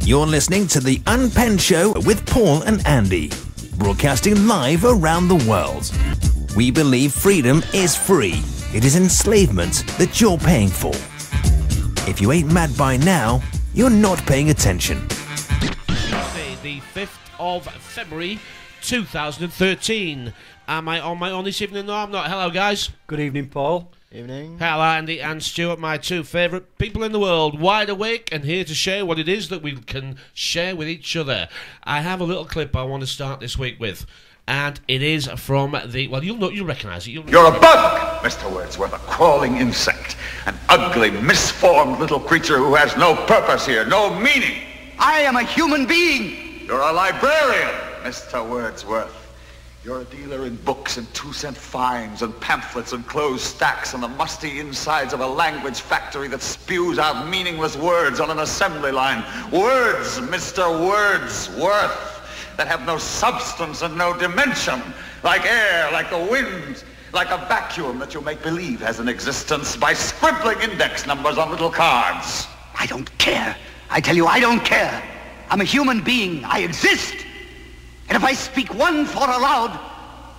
You're listening to the Unpenned Show with Paul and Andy, broadcasting live around the world. We believe freedom is free. It is enslavement that you're paying for. If you ain't mad by now, you're not paying attention. Tuesday, the 5th of February, 2013. Am I on my own this evening? No, I'm not. Hello, guys. Good evening, Paul. Evening. Hello, Andy and Stuart, my two favourite people in the world, wide awake and here to share what it is that we can share with each other. I have a little clip I want to start this week with, and it is from the... Well, you'll recognise it. You're a bug, Mr. Wordsworth, a crawling insect, an ugly, misformed little creature who has no purpose here, no meaning. I am a human being. You're a librarian, Mr. Wordsworth. You're a dealer in books and 2-cent fines and pamphlets and closed stacks on the musty insides of a language factory that spews out meaningless words on an assembly line. Words, Mr. Wordsworth, that have no substance and no dimension, like air, like the wind, like a vacuum that you make believe has an existence by scribbling index numbers on little cards. I don't care. I tell you, I don't care. I'm a human being. I exist. And if I speak one thought aloud,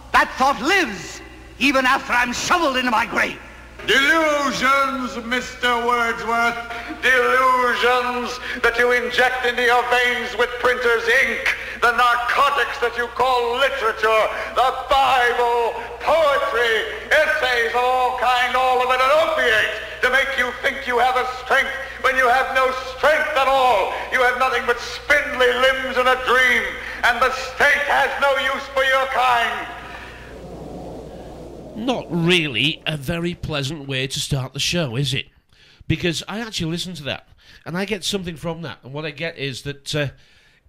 that thought lives, even after I'm shoveled into my grave. Delusions, Mr. Wordsworth. Delusions that you inject into your veins with printer's ink. The narcotics that you call literature. The Bible, poetry, essays of all kind, all of it an opiate to make you think you have a strength when you have no strength at all. You have nothing but spindly limbs and a dream. And the state has no use for your kind. Not really a very pleasant way to start the show, is it? Because I actually listen to that, and I get something from that. And what I get is that it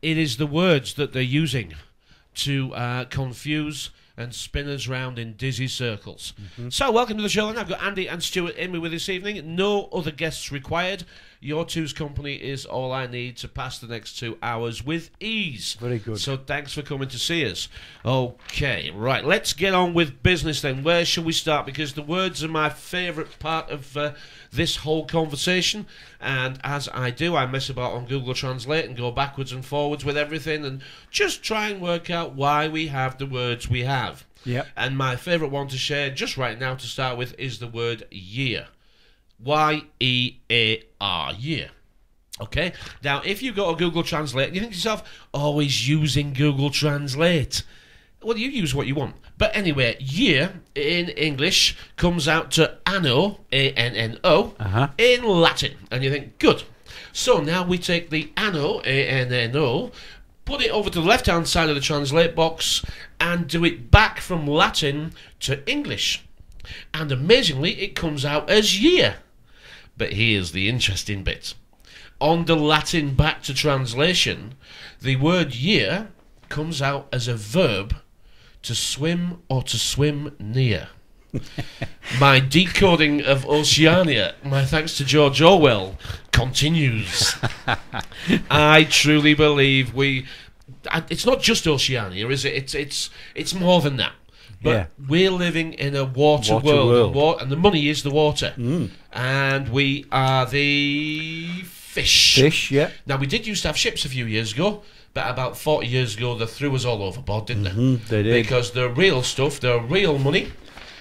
is the words that they're using to confuse and spin us round in dizzy circles. So, welcome to the show, and I've got Andy and Stuart in with me this evening. No other guests required. Your two's company is all I need to pass the next 2 hours with ease. Very good. So, thanks for coming to see us. Okay, right, let's get on with business then. Where shall we start? Because the words are my favourite part of this whole conversation, and as I do, I mess about on Google Translate and go backwards and forwards with everything and just try and work out why we have the words we have. Yep. And my favourite one to share just right now to start with is the word year. Y-E-A-R, year. Okay? Now, if you go to Google Translate and you think to yourself, always using Google Translate. Well, you use what you want. But anyway, year in English comes out to anno, A-N-N-O, in Latin. And you think, good. So now we take the anno, A-N-N-O, put it over to the left-hand side of the translate box and do it back from Latin to English. And amazingly, it comes out as year. But here's the interesting bit. On the Latin back to translation, the word year comes out as a verb to swim or to swim near. My decoding of Oceania, my thanks to George Orwell, continues. I truly believe it's not just Oceania, is it? It's more than that. But we're living in a water world. And the money is the water. And we are the fish. Fish, yeah. Now, we did used to have ships a few years ago, but about 40 years ago, they threw us all overboard, didn't they? They did. Because the real stuff, the real money...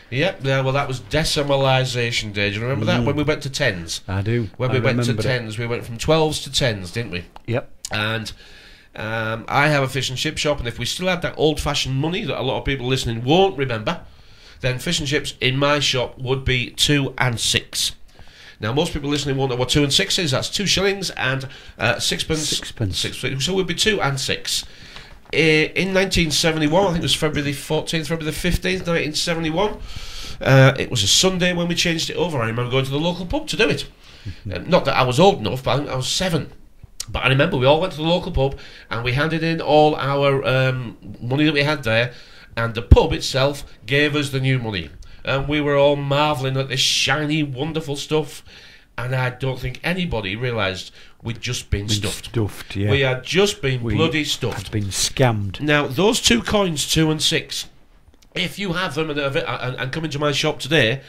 Yep, yeah, well, that was decimalisation day. Do you remember that? When we went to tens. I do. When we went to tens, we went from 12s to 10s, didn't we? Yep. And I have a fish and chip shop, and if we still had that old-fashioned money that a lot of people listening won't remember, then fish and chips in my shop would be 2 and 6. Now, most people listening won't know what 2 and 6 is. That's 2 shillings and sixpence. So it would be 2 and 6. In 1971, I think it was February the 14th, February the 15th, 1971, it was a Sunday when we changed it over. I remember going to the local pub to do it. Not that I was old enough, but I think I was 7. But I remember we all went to the local pub and we handed in all our money that we had there, and the pub itself gave us the new money. And we were all marvelling at this shiny, wonderful stuff. And I don't think anybody realised we'd just been stuffed. Yeah. We had just been bloody stuffed. Had been scammed. Now, those 2 coins, 2 and 6, if you have them and come into my shop today,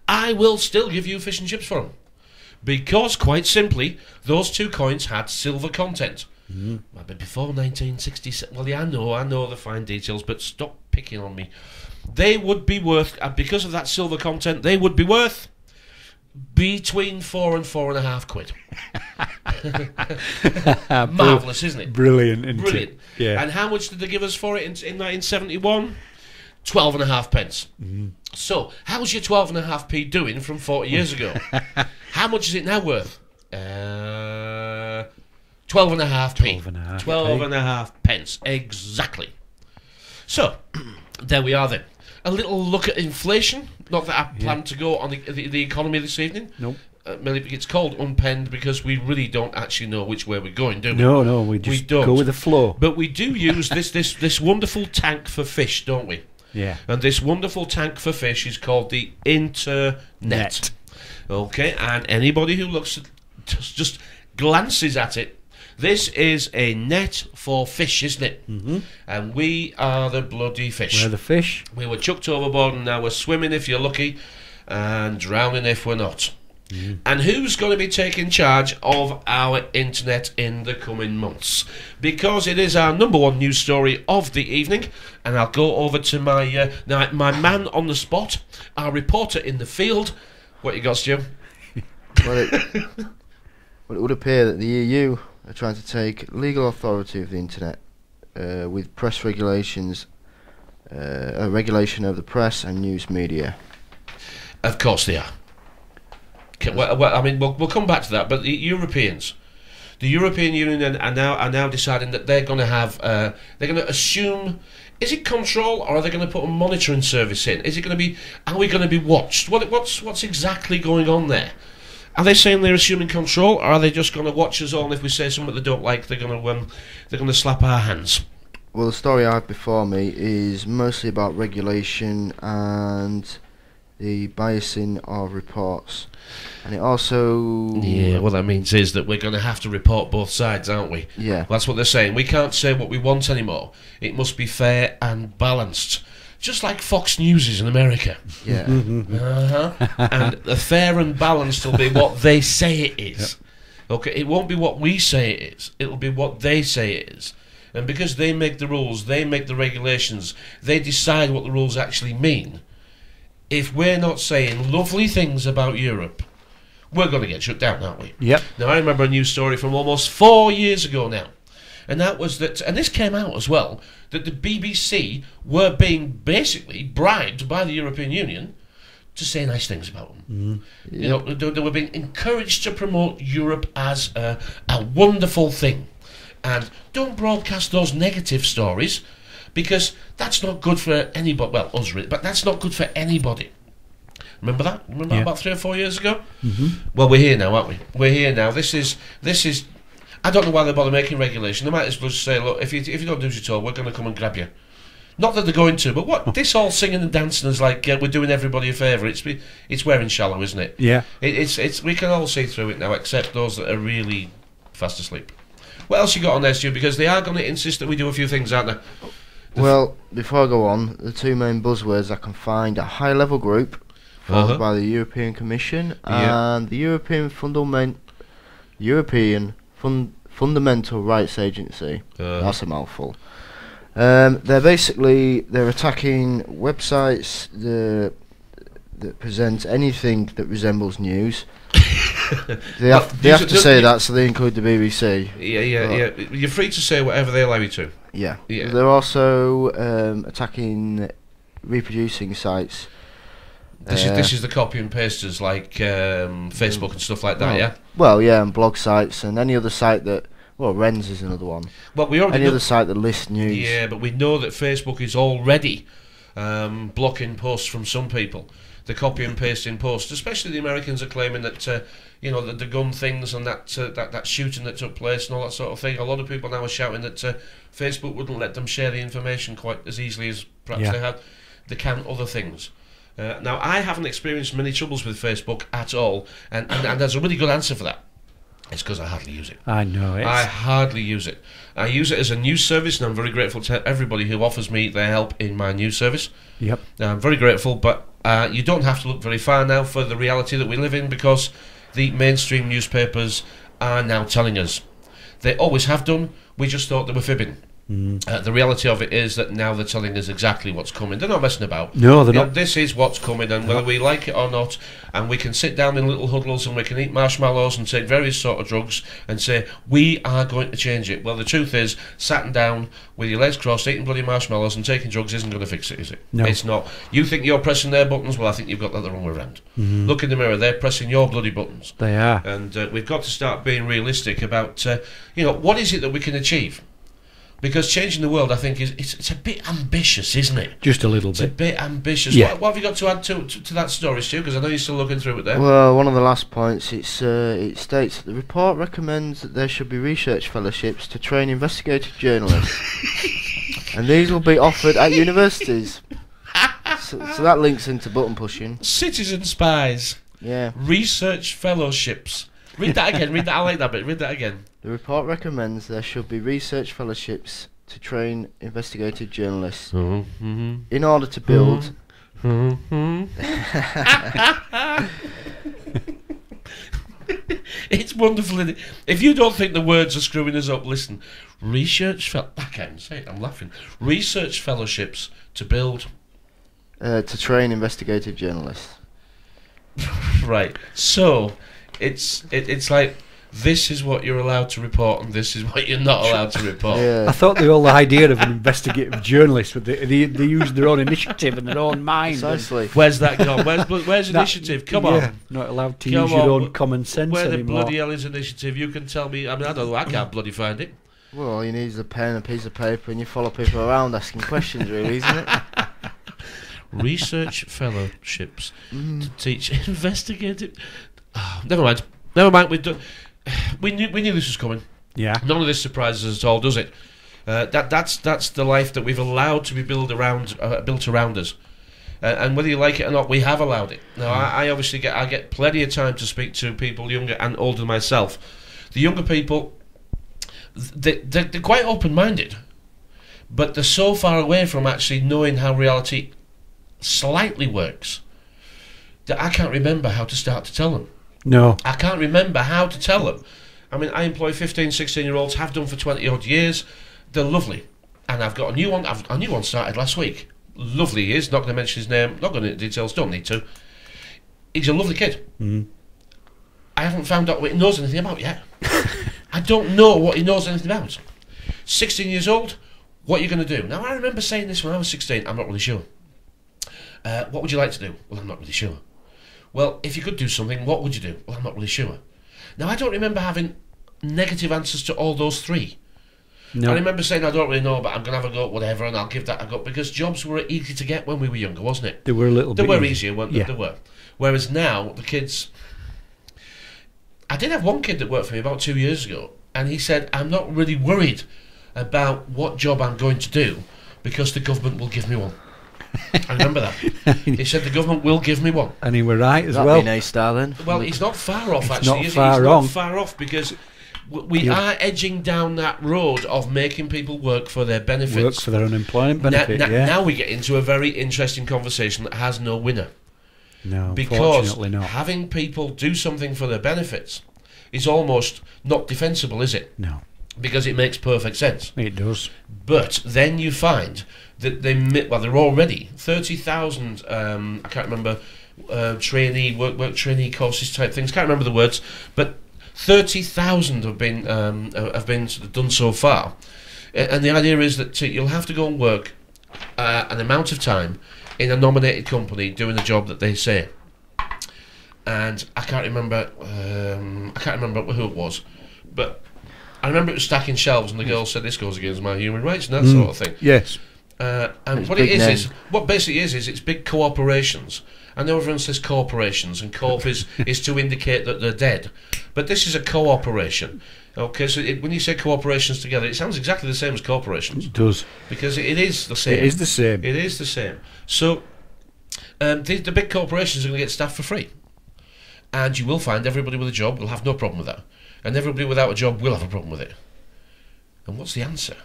I will still give you fish and chips for them. Because, quite simply, those 2 coins had silver content. Might have been before 1967. Well, yeah, I know the fine details, but stop picking on me. They would be worth, because of that silver content, they would be worth between £4 and £4.5. Marvellous, isn't it? Brilliant, isn't Brilliant. it? Yeah. And how much did they give us for it in 1971? 12.5p. So, how's your 12.5p doing from 40 years ago? How much is it now worth? 12.5p. 12.5p. Exactly. So, there we are then. A little look at inflation. Not that I plan to go on the economy this evening. Nope. It's called Unpenned because we really don't actually know which way we're going, do we? No, we just go with the flow. But we do use this wonderful tank for fish, don't we? Yeah. And this wonderful tank for fish is called the internet. Okay, and anybody who looks at, just glances at it, this is a net for fish, isn't it? And we are the bloody fish. We're the fish. We were chucked overboard and now we're swimming if you're lucky and drowning if we're not. And who's going to be taking charge of our internet in the coming months? Because it is our #1 news story of the evening, and I'll go over to my my man on the spot, our reporter in the field. What you got, Stu? Well, it would appear that the EU are trying to take legal authority of the internet with press regulations, regulation of the press and news media. Of course they are. Well, I mean, we'll come back to that. But the European Union are now deciding that they're going to have, they're going to assume. Is it control, or are they going to put a monitoring service in? Is it going to be? Are we going to be watched? What's exactly going on there? Are they saying they're assuming control, or are they just going to watch us all? And if we say something they don't like, they're going to slap our hands. Well, the story I have before me is mostly about regulation and the biasing of reports, and it also... Yeah, what that means is that we're going to have to report both sides, aren't we? Yeah. That's what they're saying. We can't say what we want anymore. It must be fair and balanced. Just like Fox News is in America. Yeah. And the fair and balanced will be what they say it is. Okay, it won't be what we say it is. It'll be what they say it is. And because they make the rules, they make the regulations, they decide what the rules actually mean. If we're not saying lovely things about Europe, we're going to get shut down, aren't we? Yep. Now, I remember a news story from almost 4 years ago now, and that was that, and this came out as well, that the BBC were being basically bribed by the European Union to say nice things about them. You know, they were being encouraged to promote Europe as a wonderful thing, and don't broadcast those negative stories, because that's not good for anybody. Well, us really, but that's not good for anybody. Remember that? Remember that about 3 or 4 years ago? Well, we're here now, aren't we? We're here now. This is. I don't know why they bother making regulation. They might as well just say, look, if you don't do as you're told, we're going to come and grab you. Not that they're going to, but what this all singing and dancing is like we're doing everybody a favour. It's wearing shallow, isn't it? Yeah. It's we can all see through it now, except those that are really fast asleep. What else you got on there, Stu? Because they are going to insist that we do a few things, aren't they? Well, before I go on, the two main buzzwords I can find are high-level group, followed by the European Commission, and the European Fundamental Rights Agency. That's a mouthful. They're attacking websites that present anything that resembles news. They have to say that, so they include the BBC. Yeah. You're free to say whatever they allow you to. Yeah. They're also attacking reproducing sites. This is the copy and pasters like Facebook and stuff like that, yeah? Well, yeah, and blog sites and any other site that... Well, Wren's is another one. Well, we already any other site that lists news. Yeah, but we know that Facebook is already blocking posts from some people. The copy and pasting posts, especially the Americans are claiming that the gun things and that shooting that took place and all that sort of thing. A lot of people now are shouting that Facebook wouldn't let them share the information quite as easily as perhaps they had. They can other things. Now, I haven't experienced many troubles with Facebook at all, and there's a really good answer for that. It's because I hardly use it. I know it. I hardly use it. I use it as a news service, and I'm very grateful to everybody who offers me their help in my news service. Yep. I'm very grateful, but you don't have to look very far now for the reality that we live in, because the mainstream newspapers are now telling us They always have done. We just thought they were fibbing. The reality of it is that now they're telling us exactly what's coming. They're not messing about. No, they're not. This is what's coming, and whether we like it or not, and we can sit down in little huddles and we can eat marshmallows and take various sort of drugs and say, we are going to change it. Well, the truth is, sitting down with your legs crossed, eating bloody marshmallows and taking drugs isn't going to fix it, is it? No. It's not. You think you're pressing their buttons? Well, I think you've got that the wrong way around. Look in the mirror, they're pressing your bloody buttons. They are. And we've got to start being realistic about, what is it that we can achieve? Because changing the world, I think, it's a bit ambitious, isn't it? Just a little It's bit. a bit ambitious. Yeah. What have you got to add to that story, Stu? Because I know you're still looking through it there. Well, one of the last points, it states that the report recommends that there should be research fellowships to train investigative journalists. And these will be offered at universities. So that links into button pushing. Citizen spies. Yeah. Research fellowships. Read that again. Read that. I like that bit. Read that again. The report recommends there should be research fellowships to train investigative journalists in order to build It's wonderful, isn't it? If you don't think the words are screwing us up, listen. Research I can't even say it, I'm laughing. Research fellowships to build to train investigative journalists. Right. So it's like, this is what you're allowed to report and this is what you're not allowed to report. Yeah. I thought the whole idea of an investigative journalist, but they use their own initiative and their own mind. Precisely. Where's that gone? Where's initiative? Come on. Not allowed to Come use your on. own common sense Where the anymore. bloody hell is initiative? You can tell me. I mean, I don't know. I can't bloody find it. Well, all you need is a pen, a piece of paper, and you follow people around asking questions, really, isn't it? Research fellowships to teach investigative. Oh, never mind. Never mind. We've done. We knew this was coming. Yeah. None of this surprises us at all, does it? That's the life that we've allowed to be built around us, and whether you like it or not, we have allowed it. Now, I obviously get plenty of time to speak to people younger and older than myself. The younger people, they're quite open-minded, but they're so far away from actually knowing how reality slightly works that I can't remember how to start to tell them. No. I can't remember how to tell them. I mean, I employ 15, 16-year-olds, have done for 20-odd years. They're lovely. And I've got a new one. A new one started last week. Lovely he is. Not going to mention his name. Not going into details. Don't need to. He's a lovely kid. I haven't found out what he knows anything about yet. I don't know what he knows anything about. 16 years old, what are you going to do? Now, I remember saying this when I was 16. I'm not really sure. What would you like to do? Well, I'm not really sure. Well, if you could do something, what would you do? Well, I'm not really sure. Now, I don't remember having negative answers to all those three. No. I remember saying, I don't really know, but I'm going to have a go at whatever, and I'll give that a go, because jobs were easy to get when we were younger, wasn't it? They were a little bit They were easier, weren't they? Yeah. They were. Whereas now, the kids... I did have one kid that worked for me about 2 years ago, and he said, I'm not really worried about what job I'm going to do, because the government will give me one. I remember that. He said the government will give me one. And he were right as That'd well. be an A-star then. Well, he's not far off, It's actually, not is far he? He's wrong. not far off, because we are edging down that road of making people work for their benefits. Work for their unemployment benefit, yeah. Now we get into a very interesting conversation that has no winner. No, Because fortunately not. having people do something for their benefits is almost not defensible, is it? No, Because it makes perfect sense. it does. But then you find that they're already 30,000. I can't remember trainee work trainee courses type things. Can't remember the words, but 30,000 have been done so far. And the idea is that you'll have to go and work an amount of time in a nominated company doing the job that they say. And I can't remember who it was, but I remember it was stacking shelves, and the girl said, "This goes against my human rights," and that sort of thing. Yes. And It's what it big is name. what basically is it's big corporations. I know everyone says corporations, and corp is to indicate that they're dead, but this is a cooperation. Okay, so when you say corporations together, it sounds exactly the same as corporations, It does. because it is the same. It is the same. It is the same. So the big corporations are going to get staff for free, and you will find everybody with a job will have no problem with that, and everybody without a job will have a problem with it. And what's the answer?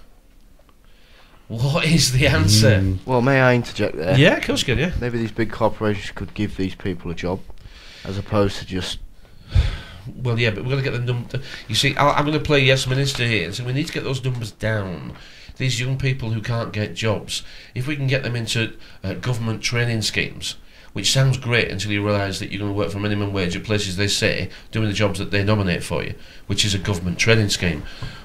What is the answer? Well, may I interject there? Yeah, of course you can, yeah. Maybe these big corporations could give these people a job, as opposed to just Well, yeah, but we're going to get the number. You see, I'm going to play yes minister here, and so we need to get those numbers down. These young people who can't get jobs, if we can get them into government training schemes, which sounds great until you realise that you're going to work for minimum wage at places they say doing the jobs that they nominate for you, which is a government training scheme.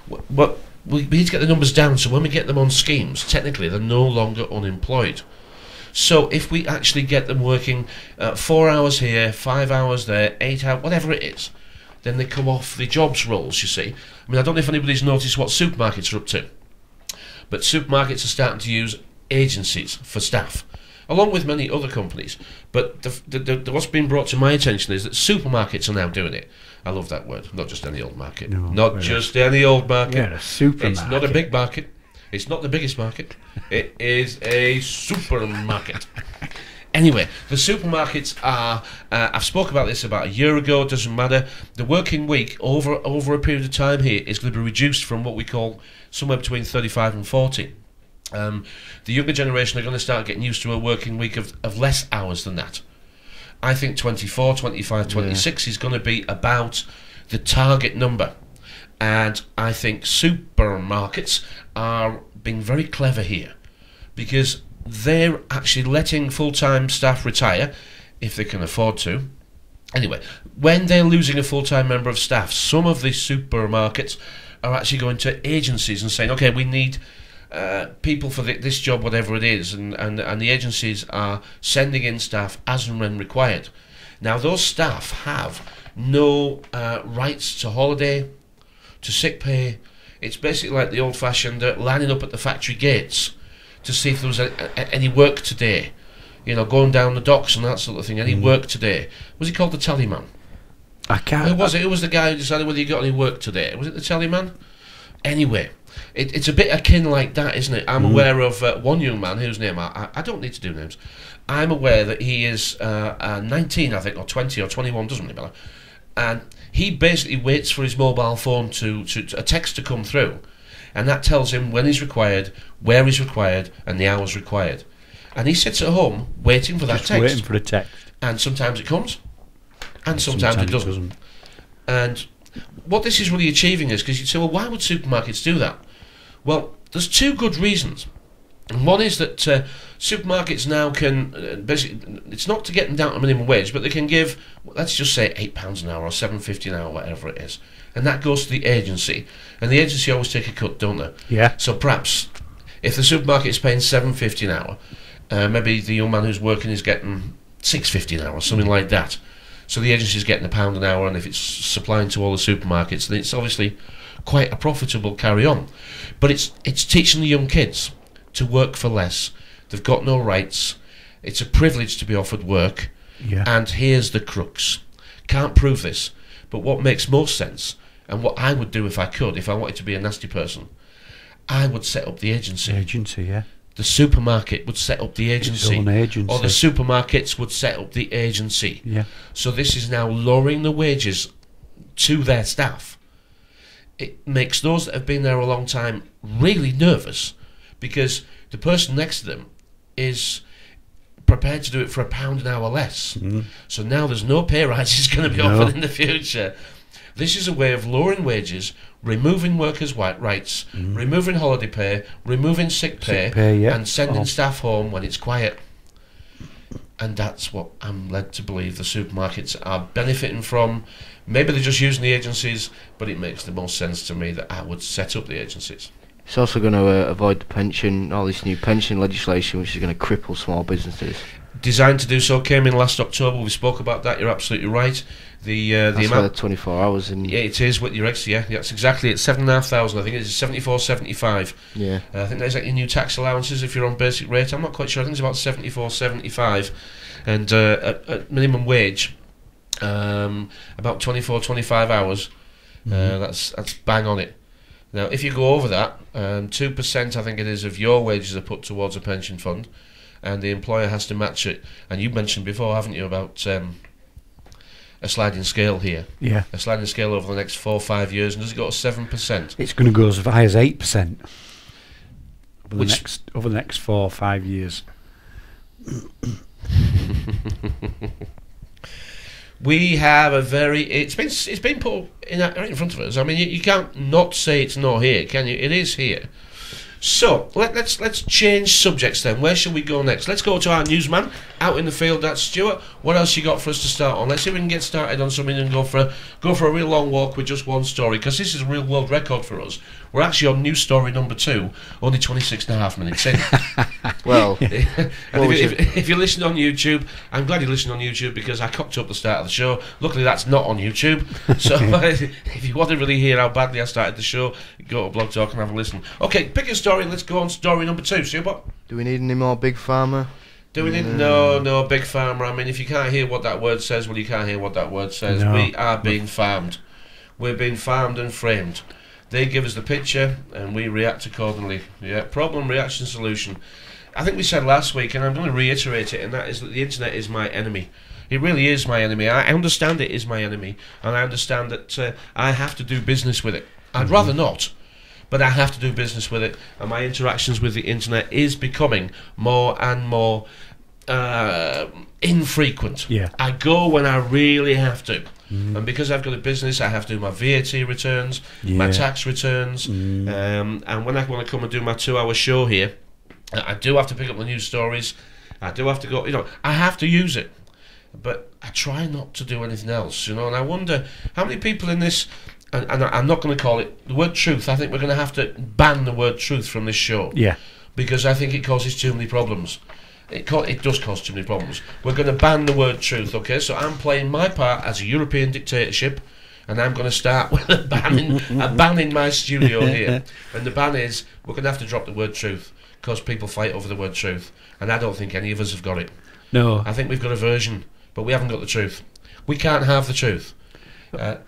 What we need to get the numbers down, so when we get them on schemes, technically they're no longer unemployed. So if we actually get them working 4 hours here, 5 hours there, 8 hours, whatever it is, then they come off the jobs rolls, you see. I mean, I don't know if anybody's noticed what supermarkets are up to, but supermarkets are starting to use agencies for staff, along with many other companies. But what's been brought to my attention is that supermarkets are now doing it. I love that word, not just any old market. No, not just any old market. Yeah, a supermarket. It's not a big market. It's not the biggest market. It is a supermarket. Anyway, the supermarkets are, I've spoke about this about a year ago, it doesn't matter. The working week over a period of time here is going to be reduced from what we call somewhere between 35 and 40. The younger generation are going to start getting used to a working week of less hours than that. I think 24, 25, 26 is going to be about the target number. And I think supermarkets are being very clever here, because they're actually letting full-time staff retire if they can afford to. Anyway, when they're losing a full-time member of staff, some of these supermarkets are actually going to agencies and saying, okay, we need people for this job, whatever it is, and the agencies are sending in staff as and when required. Now, those staff have no rights to holiday, to sick pay. It's basically like the old-fashioned lining up at the factory gates to see if there was any work today. You know, going down the docks and that sort of thing. Any work today? Was he called the tallyman? I can't. Who was it? Who was the guy who decided whether you got any work today? Was it the tallyman? Anyway, it's a bit akin like that, isn't it? I'm aware of one young man whose name I don't need to do names. I'm aware that he is 19, I think, or 20 or 21, doesn't really matter. And he basically waits for his mobile phone to a text to come through, and that tells him when he's required, where he's required, and the hours required. And he sits at home waiting for that Just text. waiting for the text. And sometimes it comes, and sometimes it doesn't. And what this is really achieving is, because you'd say, well, why would supermarkets do that? Well, there's two good reasons. And one is that supermarkets now can basically, it's not to get them down to minimum wage, but they can give, let's just say, £8 an hour or $7.50 an hour, whatever it is, and that goes to the agency, and the agency always take a cut, don't they? Yeah. So perhaps if the supermarket is paying $7.50 an hour, maybe the young man who's working is getting $6.50 an hour, something like that. So the agency is getting £1 an hour, and if it's supplying to all the supermarkets, then it's obviously quite a profitable carry on. But it's teaching the young kids to work for less. They've got no rights. It's a privilege to be offered work. Yeah. And here's the crux. Can't prove this, but what makes most sense, and what I would do if I could, if I wanted to be a nasty person, I would set up the agency. Agency, yeah. The supermarket would set up the agency. Its own agency. Or the supermarkets would set up the agency. Yeah. So this is now lowering the wages to their staff. It makes those that have been there a long time really nervous, because the person next to them is prepared to do it for £1 an hour less. So now there's no pay rises going to be offered in the future. This is a way of lowering wages, removing workers' rights, removing holiday pay, removing sick pay, yeah. and sending staff home when it's quiet. And that's what I'm led to believe the supermarkets are benefiting from. Maybe they're just using the agencies, but it makes the most sense to me that I would set up the agencies. It's also going to avoid the pension, all this new pension legislation, which is going to cripple small businesses. Designed to do so, came in last October. We spoke about that. You're absolutely right. The amount, 24 hours, and yeah, it is with your ex. Yeah, that's exactly it. 7,500. I think it's 74.75. yeah, I think there's like your new tax allowances if you're on basic rate. I'm not quite sure. I think it's about 74.75, and at minimum wage, about 24, 25 hours. That's bang on it. Now, if you go over that, 2% I think it is of your wages are put towards a pension fund, and the employer has to match it. And you mentioned before, haven't you, about a sliding scale here? Yeah. A sliding scale over the next 4 or 5 years, and does it go to 7%? It's going to go as high as 8% Which- over the next 4 or 5 years. We have a very. It's been put right in front of us. I mean, you can't not say it's not here, can you? It is here. So let's change subjects then. Where shall we go next? Let's go to our newsman out in the field. That's Stuart. What else you got for us to start on? Let's see if we can get started on something and go for a real long walk with just one story, because this is a real world record for us. We're actually on news story number 2, only 26.5 minutes in. Well, if you're listening on YouTube, I'm glad you're listening on YouTube, because I cocked up the start of the show. Luckily, that's not on YouTube. So if you want to really hear how badly I started the show, go to Blog Talk and have a listen. Okay, pick a story and let's go on story number 2. Stuart? do we need any more Big Pharma? Do we need no Big Pharma? I mean, if you can't hear what that word says, well, you can't hear what that word says. No. We are being farmed. We're being farmed and framed. They give us the picture and we react accordingly. Yeah, problem, reaction, solution. I think we said last week, and I'm going to reiterate it, and that is that the internet is my enemy. It really is my enemy. I understand it is my enemy, and I understand that I have to do business with it. I'd rather not, but I have to do business with it, and my interactions with the internet is becoming more and more infrequent. Yeah. I go when I really have to. And because I've got a business, I have to do my VAT returns, my tax returns, and when I want to come and do my 2-hour show here, I do have to pick up the news stories. I do have to go, I have to use it. But I try not to do anything else, and I wonder how many people in this, and I'm not going to call it the word truth. I think we're going to have to ban the word truth from this show. Yeah. Because I think it causes too many problems. It does cause too many problems. We're going to ban the word truth, okay? So I'm playing my part as a European dictatorship, and I'm going to start with a ban in my studio here. And the ban is, we're going to have to drop the word truth, because people fight over the word truth. And I don't think any of us have got it. No. I think we've got a version, but we haven't got the truth. We can't have the truth.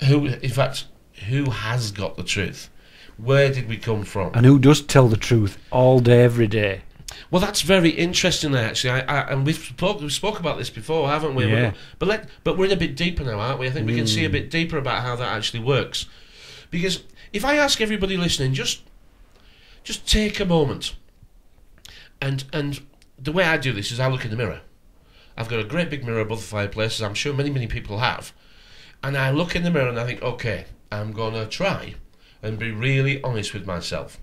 Who has got the truth? Where did we come from? And who does tell the truth all day, every day? Well, that's very interesting, actually. And we've spoke about this before, haven't we? Yeah. But we're in a bit deeper now, aren't we? I think we can see a bit deeper about how that actually works. Because if I ask everybody listening, just take a moment, and the way I do this is I look in the mirror. I've got a great big mirror above the fireplace, as I'm sure many people have, and I look in the mirror and I think, okay, I'm gonna try and be really honest with myself.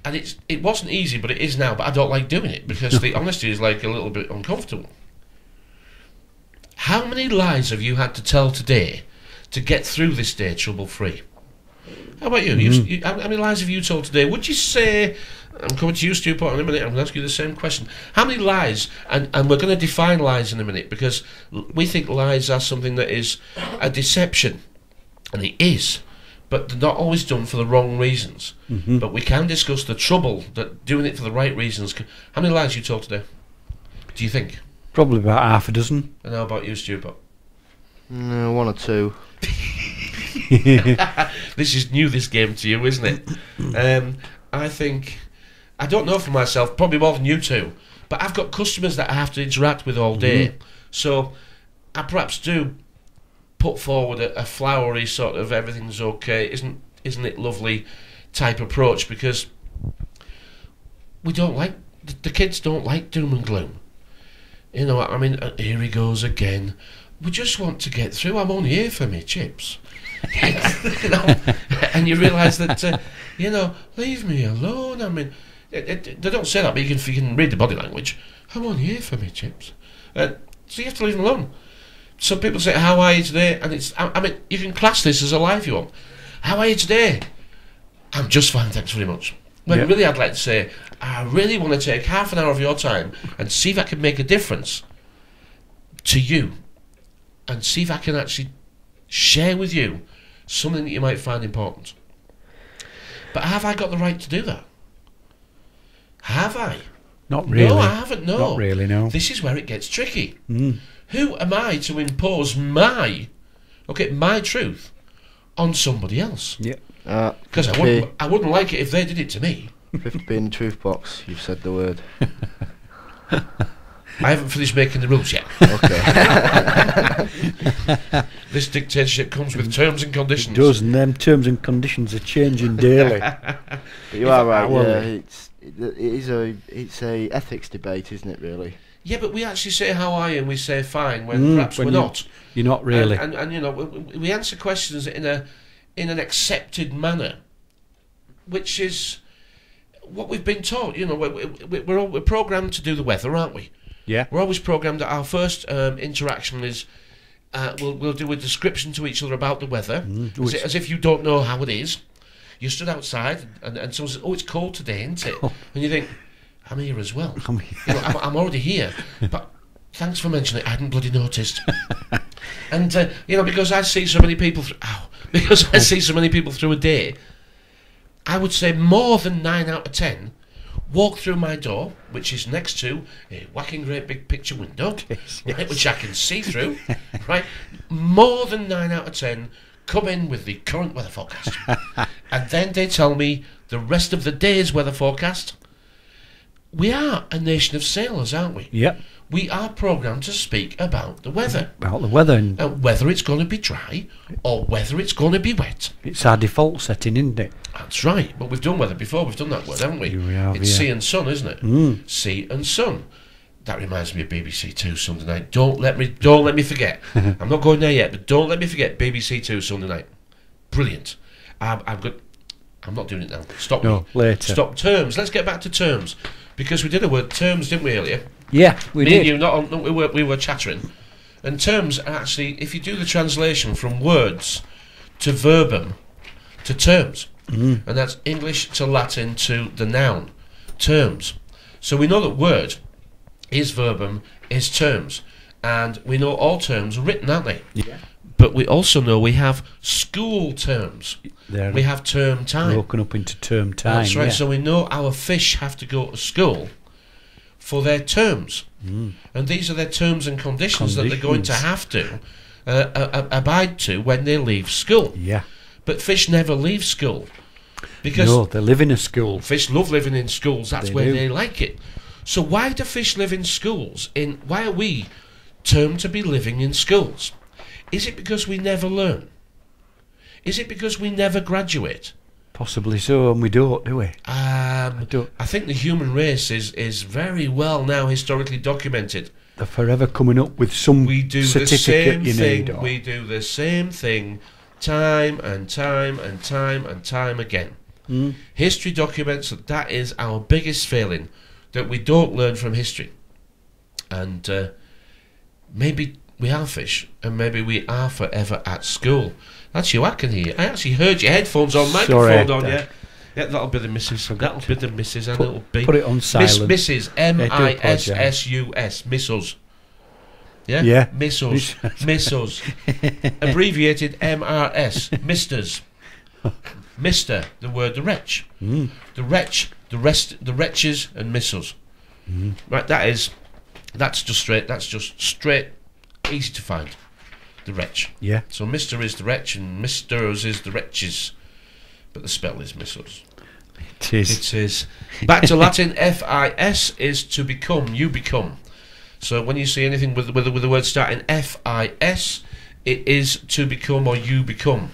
And it wasn't easy, but it is now. But I don't like doing it, because the honesty is like a little bit uncomfortable. How many lies have you had to tell today to get through this day trouble-free? How about you? How many lies have you told today? Would you say, I'm coming to you, Stuart, in a minute, I'm going to ask you the same question. How many lies, and we're going to define lies in a minute, because we think lies are something that is a deception, and it is. But they're not always done for the wrong reasons. But we can discuss the trouble that doing it for the right reasons. How many lies you told today, do you think? Probably about half a dozen. And how about you, Stuart? No, 1 or 2. This is new, this game to you, isn't it? I think, I don't know for myself, probably more than you two. But I've got customers that I have to interact with all day. So I perhaps do put forward a flowery sort of everything's okay, isn't it lovely type approach, because we don't like, the kids don't like doom and gloom. I mean, here he goes again. We just want to get through. I'm only here for me chips. And you realise that, leave me alone. I mean, they don't say that, but you can read the body language. I'm only here for me chips. So you have to leave them alone. Some people say, how are you today? And I mean, you can class this as a lie if you want. How are you today? I'm just fine, thanks very much. When really I'd like to say, I really want to take half an hour of your time and see if I can make a difference to you, and see if I can actually share with you something that you might find important. But have I got the right to do that? Have I? Not really. No, I haven't, no. Not really, no. This is where it gets tricky. Who am I to impose my truth on somebody else? Yeah. Because I wouldn't like it if they did it to me. 50p in the truth box, you've said the word. I haven't finished making the rules yet. Okay. This dictatorship comes with terms and conditions. It does, and them terms and conditions are changing daily. But you are right, yeah, it's a ethics debate, isn't it, really? Yeah, but we actually say how are you and we say fine when perhaps when we're not. You're not really. And you know, we answer questions in an accepted manner, which is what we've been taught. You know, we're programmed to do the weather, aren't we? Yeah. We're always programmed that our first interaction is we'll do a description to each other about the weather, as if you don't know how it is. You stood outside and someone says, "Oh, it's cold today, isn't it?" And you think, "I'm here as well. You know, I'm already here." But thanks for mentioning it. I hadn't bloody noticed. And you know, because I see so many people. I see so many people through a day. I would say more than 9 out of 10 walk through my door, which is next to a whacking great big picture window, right, which I can see through. Right, more than 9 out of 10 come in with the current weather forecast, and then they tell me the rest of the day's weather forecast. We are a nation of sailors, aren't we? Yep. We are programmed to speak about the weather. About the weather. And whether it's going to be dry or whether it's going to be wet. it's our default setting, isn't it? That's right. But we've done weather before. We've done that word, haven't we? We have, it's yeah. sea and sun, isn't it? Sea and sun. That reminds me of BBC Two Sunday night. Don't let me forget. I'm not going there yet, but don't let me forget BBC Two Sunday night. Brilliant. I'm not doing it now. Stop me. Later. Stop. Terms. Let's get back to terms, because we did a word terms, didn't we, earlier? Yeah, we Me did. and you, we were chattering. And terms are actually, if you do the translation from words to verbum to terms, and that's English to Latin to the noun, terms. So we know that word is verbum, is terms, and we know all terms are written, aren't they? Yeah. But we also know we have school terms. They're We have term time. broken up into term time. That's right. Yeah. So we know our fish have to go to school for their terms, and these are their terms and conditions that they're going to have to abide to when they leave school. Yeah. But fish never leave school, because No, they live in a school. fish love living in schools. That's They where do. they like it. So why do fish live in schools? Why are we termed to be living in schools? Is it because we never learn? Is it because we never graduate? Possibly so, and we don't, do we? I think the human race is very well now historically documented. They're forever coming up with some We do the certificate same you thing. need. Or, We do the same thing time and time and time and time again. History documents that is our biggest failing, that we don't learn from history. And maybe we are fish, and maybe we are forever at school. That's you, I can hear. I actually heard your headphones on, microphone on, yeah. Yeah, that'll be the missus. That'll be the missus, and it'll be... Put it on silent. Mrs. M-I-S-S-U-S. Missus. Yeah? Yeah. Missus. Missus. Abbreviated M-R-S. Misters. Mister, the word the wretch. The wretch, the rest, the wretches, and missus. Right, that's just straight, easy to find. The wretch. Yeah. So Mr. is the wretch and Misters is the wretches, but the spell is missus. It is. It is. Back to Latin, F-I-S is to become, you become. So when you see anything with the word starting F-I-S, it is to become or you become.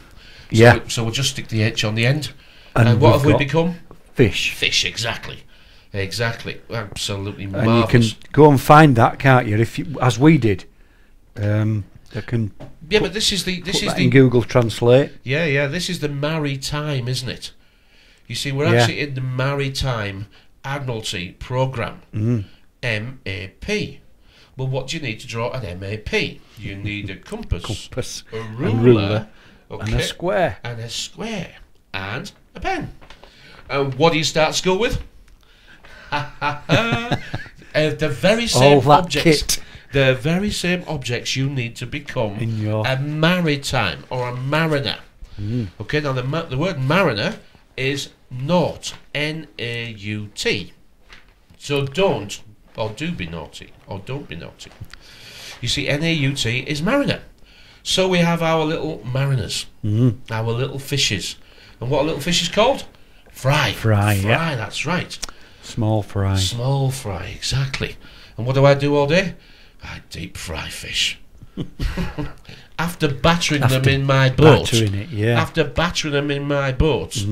So Yeah. So we'll just stick the H on the end. And And what we've have we got become? Fish. Fish, exactly. Exactly. Absolutely And you marvellous. can go and find that, can't you? If you, as we did. They can Yeah, but this is put that in Google Translate. Yeah, this is the maritime, isn't it? You see, we're Yeah. actually in the maritime Admiralty programme. MAP. Well, what do you need to draw an MAP? You need a compass, a ruler, and a square. and a square, and a pen. And what do you start school with? The very All same that objects. kit. The very same objects you need to become In your- a maritime or a mariner. Okay, now the word mariner is naut, N-A-U-T. So don't or do be naughty or don't be naughty. You see, N-A-U-T is mariner. So we have our little mariners, our little fishes. And what are little fishes called? Fry. Fry, yeah. That's right. Small fry. Small fry, exactly. And what do I do all day? I deep fry fish. After battering them in my boat. Battering it, yeah. After battering them in my boat.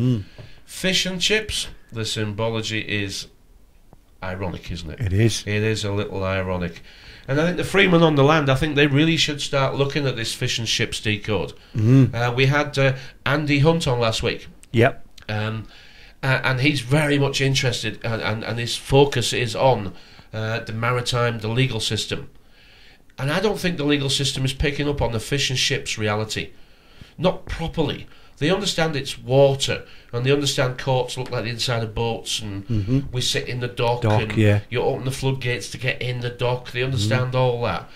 Fish and chips, the symbology is ironic, isn't it? It is. It is a little ironic. And I think the freemen on the land, I think they really should start looking at this fish and chips decode. We had Andy Hunt on last week. Yep. And he's very much interested, and his focus is on the legal system. And I don't think the legal system is picking up on the fish and chips reality. Not properly. They understand it's water, and they understand courts look like the inside of boats, and we sit in the dock and you open the floodgates to get in the dock. They understand all that.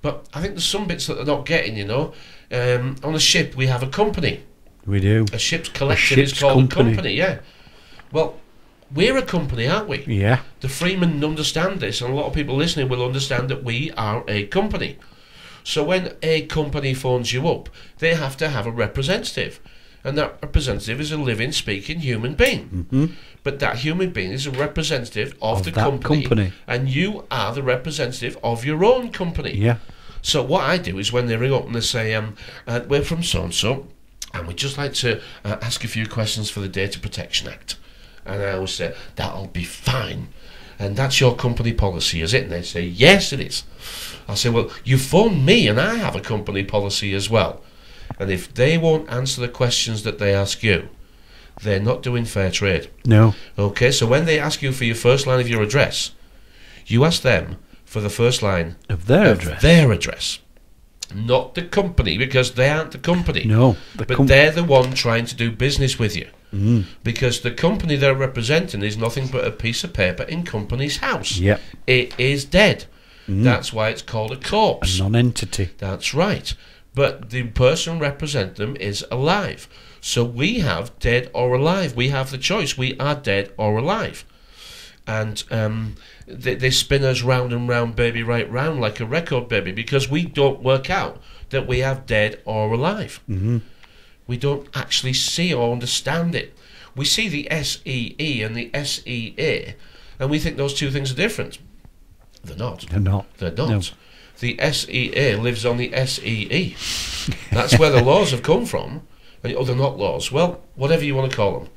But I think there's some bits that they're not getting, you know. On a ship, we have a company. We do. A ship's collective is called a company, yeah. Well, we're a company, aren't we? Yeah. The freemen understand this, and a lot of people listening will understand that we are a company. So when a company phones you up, they have to have a representative. And that representative is a living, speaking human being. But that human being is a representative of the company. And you are the representative of your own company. Yeah. So what I do is when they ring up and they say, we're from so-and-so, and we'd just like to ask a few questions for the Data Protection Act. And I always say, that'll be fine. And that's your company policy, is it? And they say, yes, it is. I'll say, well, you phoned me and I have a company policy as well. And if they won't answer the questions that they ask you, they're not doing fair trade. No. Okay, so when they ask you for your first line of your address, you ask them for the first line of their address. Not the company, because they aren't the company. No. But they're the one trying to do business with you. Because the company they're representing is nothing but a piece of paper in company's house. Yep. It is dead. That's why it's called a corpse. A non-entity. That's right. But the person representing them is alive. So we have dead or alive. We have the choice. We are dead or alive. And they spin us round and round, baby, right round, like a record, baby, because we don't work out that we have dead or alive. We don't actually see or understand it. We see the SEE and the SEA, and we think those two things are different. They're not. They're not. They're not. No. The SEA lives on the SEE. That's where the laws have come from. Oh, they're not laws. Well, whatever you want to call them.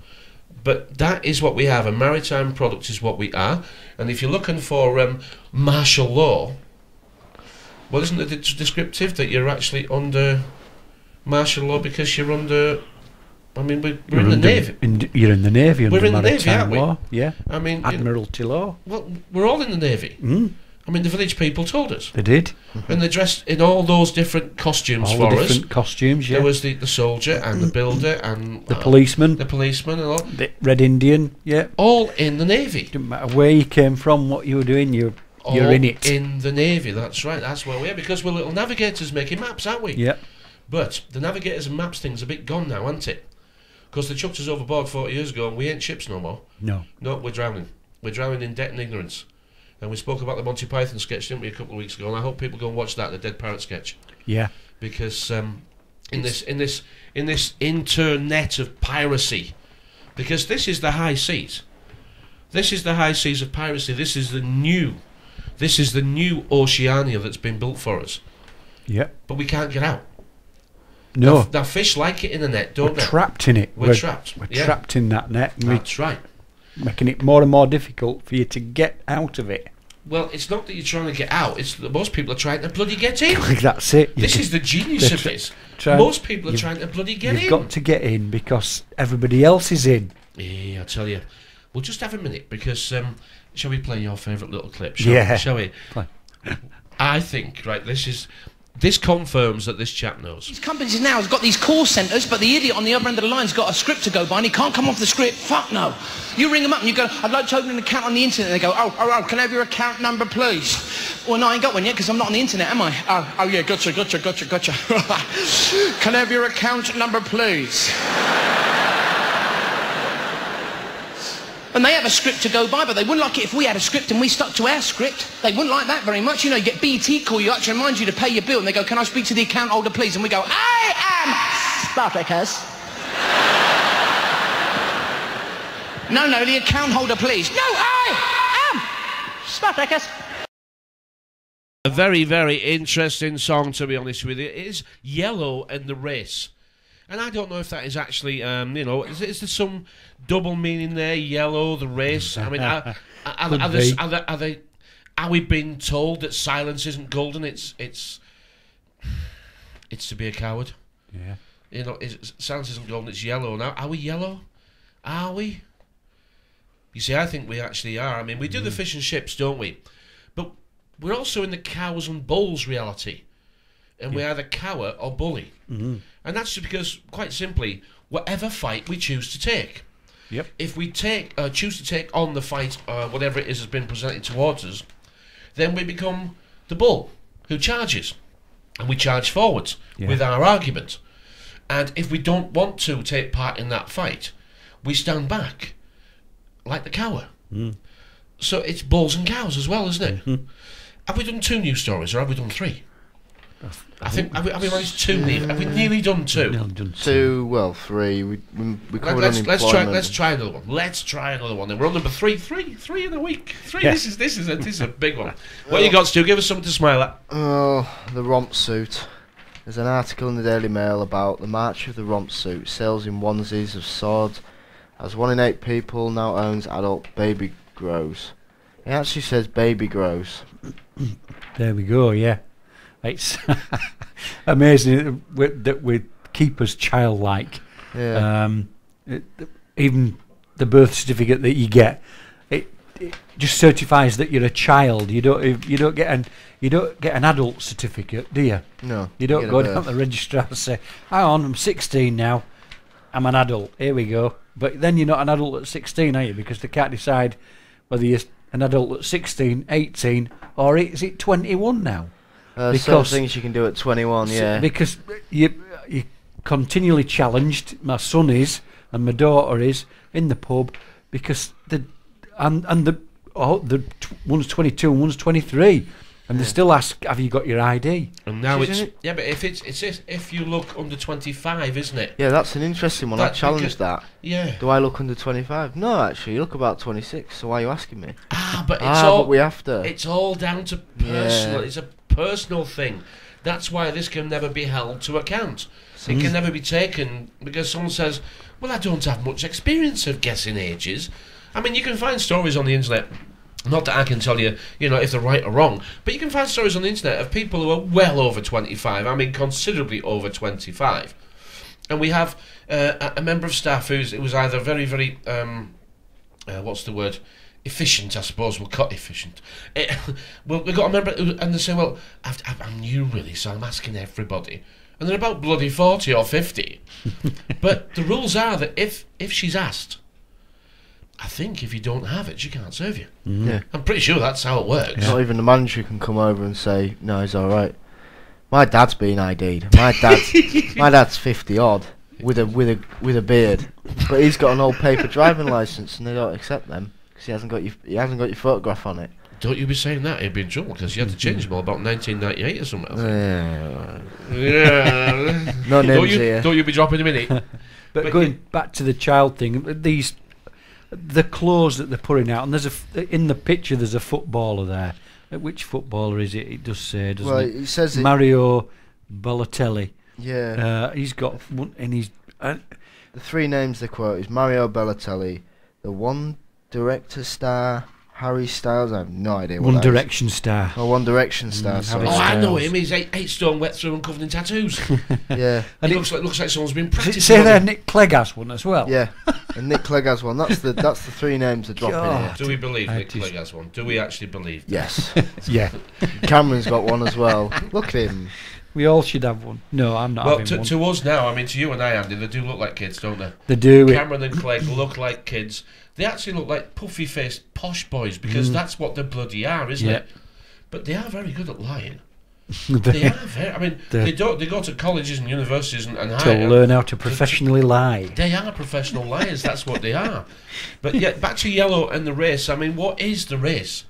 But that is what we have. A maritime product is what we are. And if you're looking for martial law, well, isn't it descriptive that you're actually under martial law because you're under... I mean, we're in the Navy. You're in the Navy under we're in the Navy, maritime aren't we? law. Yeah. I mean, Admiralty law. Well, we're all in the Navy. I mean, the village people told us. They did. And they dressed in all those different costumes all for the us. different costumes, yeah. There was the soldier and the builder and... the policeman. The policeman and all. The Red Indian, yeah. All in the Navy. Doesn't matter where you came from, what you were doing, you're in it. In the Navy, that's right. That's where we are. Because we're little navigators making maps, aren't we? Yeah. But the navigators and maps thing's a bit gone now, isn't it? Because they chucked us overboard 40 years ago and we ain't ships no more. No. No, we're drowning. We're drowning in debt and ignorance. And we spoke about the Monty Python sketch, didn't we, a couple of weeks ago? And I hope people go and watch that, the Dead Parrot sketch. Yeah. Because in this internet of piracy, because this is the high seas. This is the high seas of piracy. This is the new Oceania that's been built for us. Yeah. But we can't get out. No. Now fish like it in the net, don't they? We're trapped in it. We're trapped. We're trapped in that net. That's right. Making it more and more difficult for you to get out of it. Well, it's not that you're trying to get out, it's that most people are trying to bloody get in. That's it. This is the genius of this. Most people are trying to bloody get in. You've got to get in because everybody else is in. Yeah, I tell you. We'll just have a minute because shall we play your favourite little clip? Shall we? Play. I think, right, this confirms that this chap knows. These companies now have got these call centres, but the idiot on the other end of the line's got a script to go by and he can't come off the script. Fuck no. You ring them up and you go, I'd like to open an account on the internet. And they go, oh, can I have your account number, please? Well, no, I ain't got one yet because I'm not on the internet, am I? Oh, yeah, gotcha. Can I have your account number, please? And they have a script to go by, but they wouldn't like it if we had a script and we stuck to our script. They wouldn't like that very much. You know, you get BT call you up to remind you to pay your bill, and they go, can I speak to the account holder, please? And we go, I am MrPaulVickers. No, the account holder, please. No, I am MrPaulVickers. A very, very interesting song, to be honest with you. It is Yellow and the Race. And I don't know if that is actually, is there some double meaning there? Yellow, the race. I mean, are we being told that silence isn't golden? It's to be a coward. Yeah. Silence isn't golden. It's yellow. Now, are we yellow? Are we? You see, I think we actually are. I mean, we do the fish and chips, don't we? But we're also in the cows and bulls reality. And we either cower or bully. And that's just because, quite simply, whatever fight we choose to take. Yep. If we choose to take on the fight, whatever it is has been presented towards us, then we become the bull who charges. And we charge forwards with our argument. And if we don't want to take part in that fight, we stand back like the cower. So it's bulls and cows as well, isn't it? Have we done 2 news stories, or have we done 3? I think have we managed 2? Have we nearly done 2? No, done 2, well, 3. We covered unemployment. Let's try another one. Let's try another one. Then we're on number 3. 3 in a week. 3. Yeah. This is a big one. What you got, Stu? Give us something to smile at. Oh, the romp suit. There's an article in the Daily Mail about the March of the Romp Suit. Sales in onesies have soared as 1 in 8 people now owns adult baby grows. It actually says baby grows. There we go. Yeah, it's amazing that we keep us childlike. Yeah. Even the birth certificate that you get, it just certifies that you're a child. You don't get an adult certificate, do you? No. You don't get a go birth. down to the registrar and say, "Hang on, I'm 16 now. I'm an adult. Here we go." But then you're not an adult at 16, are you? Because they can't decide whether you're an adult at 16, 18, or is it 21 now? Certain things you can do at 21, yeah. Because you're continually challenged. My son is, and my daughter is, in the pub, because one's 22 and one's 23. And they still ask, "Have you got your ID?" And now but if you look under 25, isn't it? Yeah, that's an interesting one. I challenged that. Yeah. Do I look under 25? No, actually, you look about 26. So why are you asking me? But but we have to. It's all down to personal. Yeah. It's a personal thing. That's why this can never be held to account. It can never be taken because someone says, "Well, I don't have much experience of guessing ages." I mean, you can find stories on the internet. Not that I can tell you, if they're right or wrong, but you can find stories on the internet of people who are well over 25. I mean, considerably over 25. And we have a member of staff it was either very, very, what's the word? Efficient, I suppose. We'll cut efficient. Well, we've got a member, and they say, "Well, I'm new, really, so I'm asking everybody." And they're about bloody 40 or 50. But the rules are that if she's asked, I think if you don't have it, she can't serve you. Yeah. I'm pretty sure that's how it works. Not even the manager can come over and say, "No, he's all right." My dad's been ID'd. My dad's 50 odd with a beard, but he's got an old paper driving license, and they don't accept them because he hasn't got your photograph on it. Don't you be saying that, he'd be in trouble because you had to change them all about 1998 or something. Yeah. No names here. Don't you be dropping them in it. But going back to the child thing, the clothes that they're putting out, and in the picture there's a footballer there. Which footballer is it? It does say, doesn't it? Well, it says Mario Balotelli. Yeah. He's got one, and he's the 3 names they quote is Mario Balotelli, the One Director star Harry Styles. I have no idea what One that Direction star. Oh, One Direction star. Sorry. I know him. He's 8 stone wet through and covered in tattoos. Yeah. And it looks like someone's been Does practicing. it say there Nick Clegg has one as well? Yeah. And Nick Clegg has one. That's the 3 names they're dropping here. Do we believe Nick Clegg has one? Do we actually believe that? Yes. Yeah. Cameron's got one as well. Look at him. We all should have one. No, I'm not Well, having one. to us now, I mean, to you and I, Andy, they do look like kids, don't they? They do. Cameron and Clegg look like kids. They actually look like puffy-faced posh boys because that's what they bloody are, isn't it? But they are very good at lying. They are very. I mean, they go to colleges and universities and to learn how to professionally lie. They are professional liars. That's what they are. But yeah, back to yellow and the race. I mean, what is the race?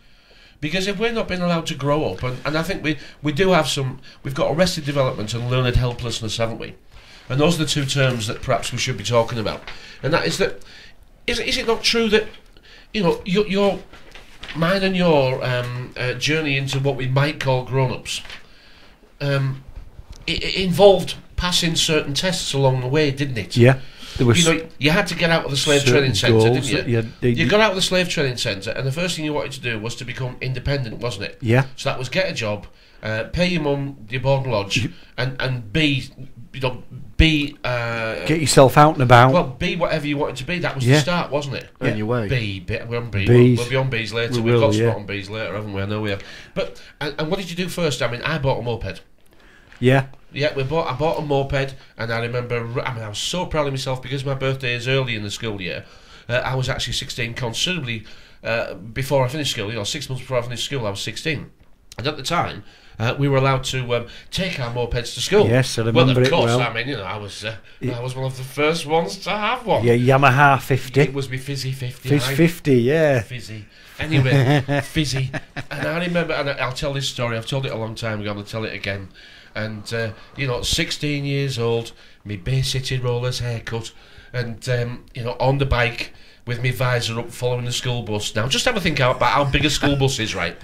Because if we're not being allowed to grow up, and I think we do have some, we've got arrested development and learned helplessness, haven't we? And those are the 2 terms that perhaps we should be talking about. And that is that. Is it not true that your mine and your journey into what we might call grown-ups it involved passing certain tests along the way, didn't it? Yeah. There was You had to get out of the slave certain training centre, didn't goals you? that You got out of the slave training centre, and the first thing you wanted to do was to become independent, wasn't it? Yeah. So that was get a job, pay your mum your board and lodge, and be get yourself out and about. well, be whatever you wanted to be. That was the start, wasn't it? On your way. We're on B. Bees. We'll be on bees later. We We've will, got yeah. spot on bees later, haven't we? I know we have. But and what did you do first? I mean, I bought a moped. Yeah. Yeah, I bought a moped, and I remember. I was so proud of myself because my birthday is early in the school year. I was actually 16, considerably before I finished school. 6 months before I finished school, I was 16, and at the time. We were allowed to take our mopeds to school. Yes, I remember Well, of it course. well. I mean, I was one of the first ones to have one. Yeah, Yamaha 50. It was me Fizzy 50. Fizz 50, yeah. Fizzy. Anyway, Fizzy. And I remember, and I'll tell this story. I've told it a long time ago. I'm going to tell it again. And 16 years old, me Bay City Rollers haircut, and on the bike. With me visor up, following the school bus. Now, just have a think about how big a school bus is, right?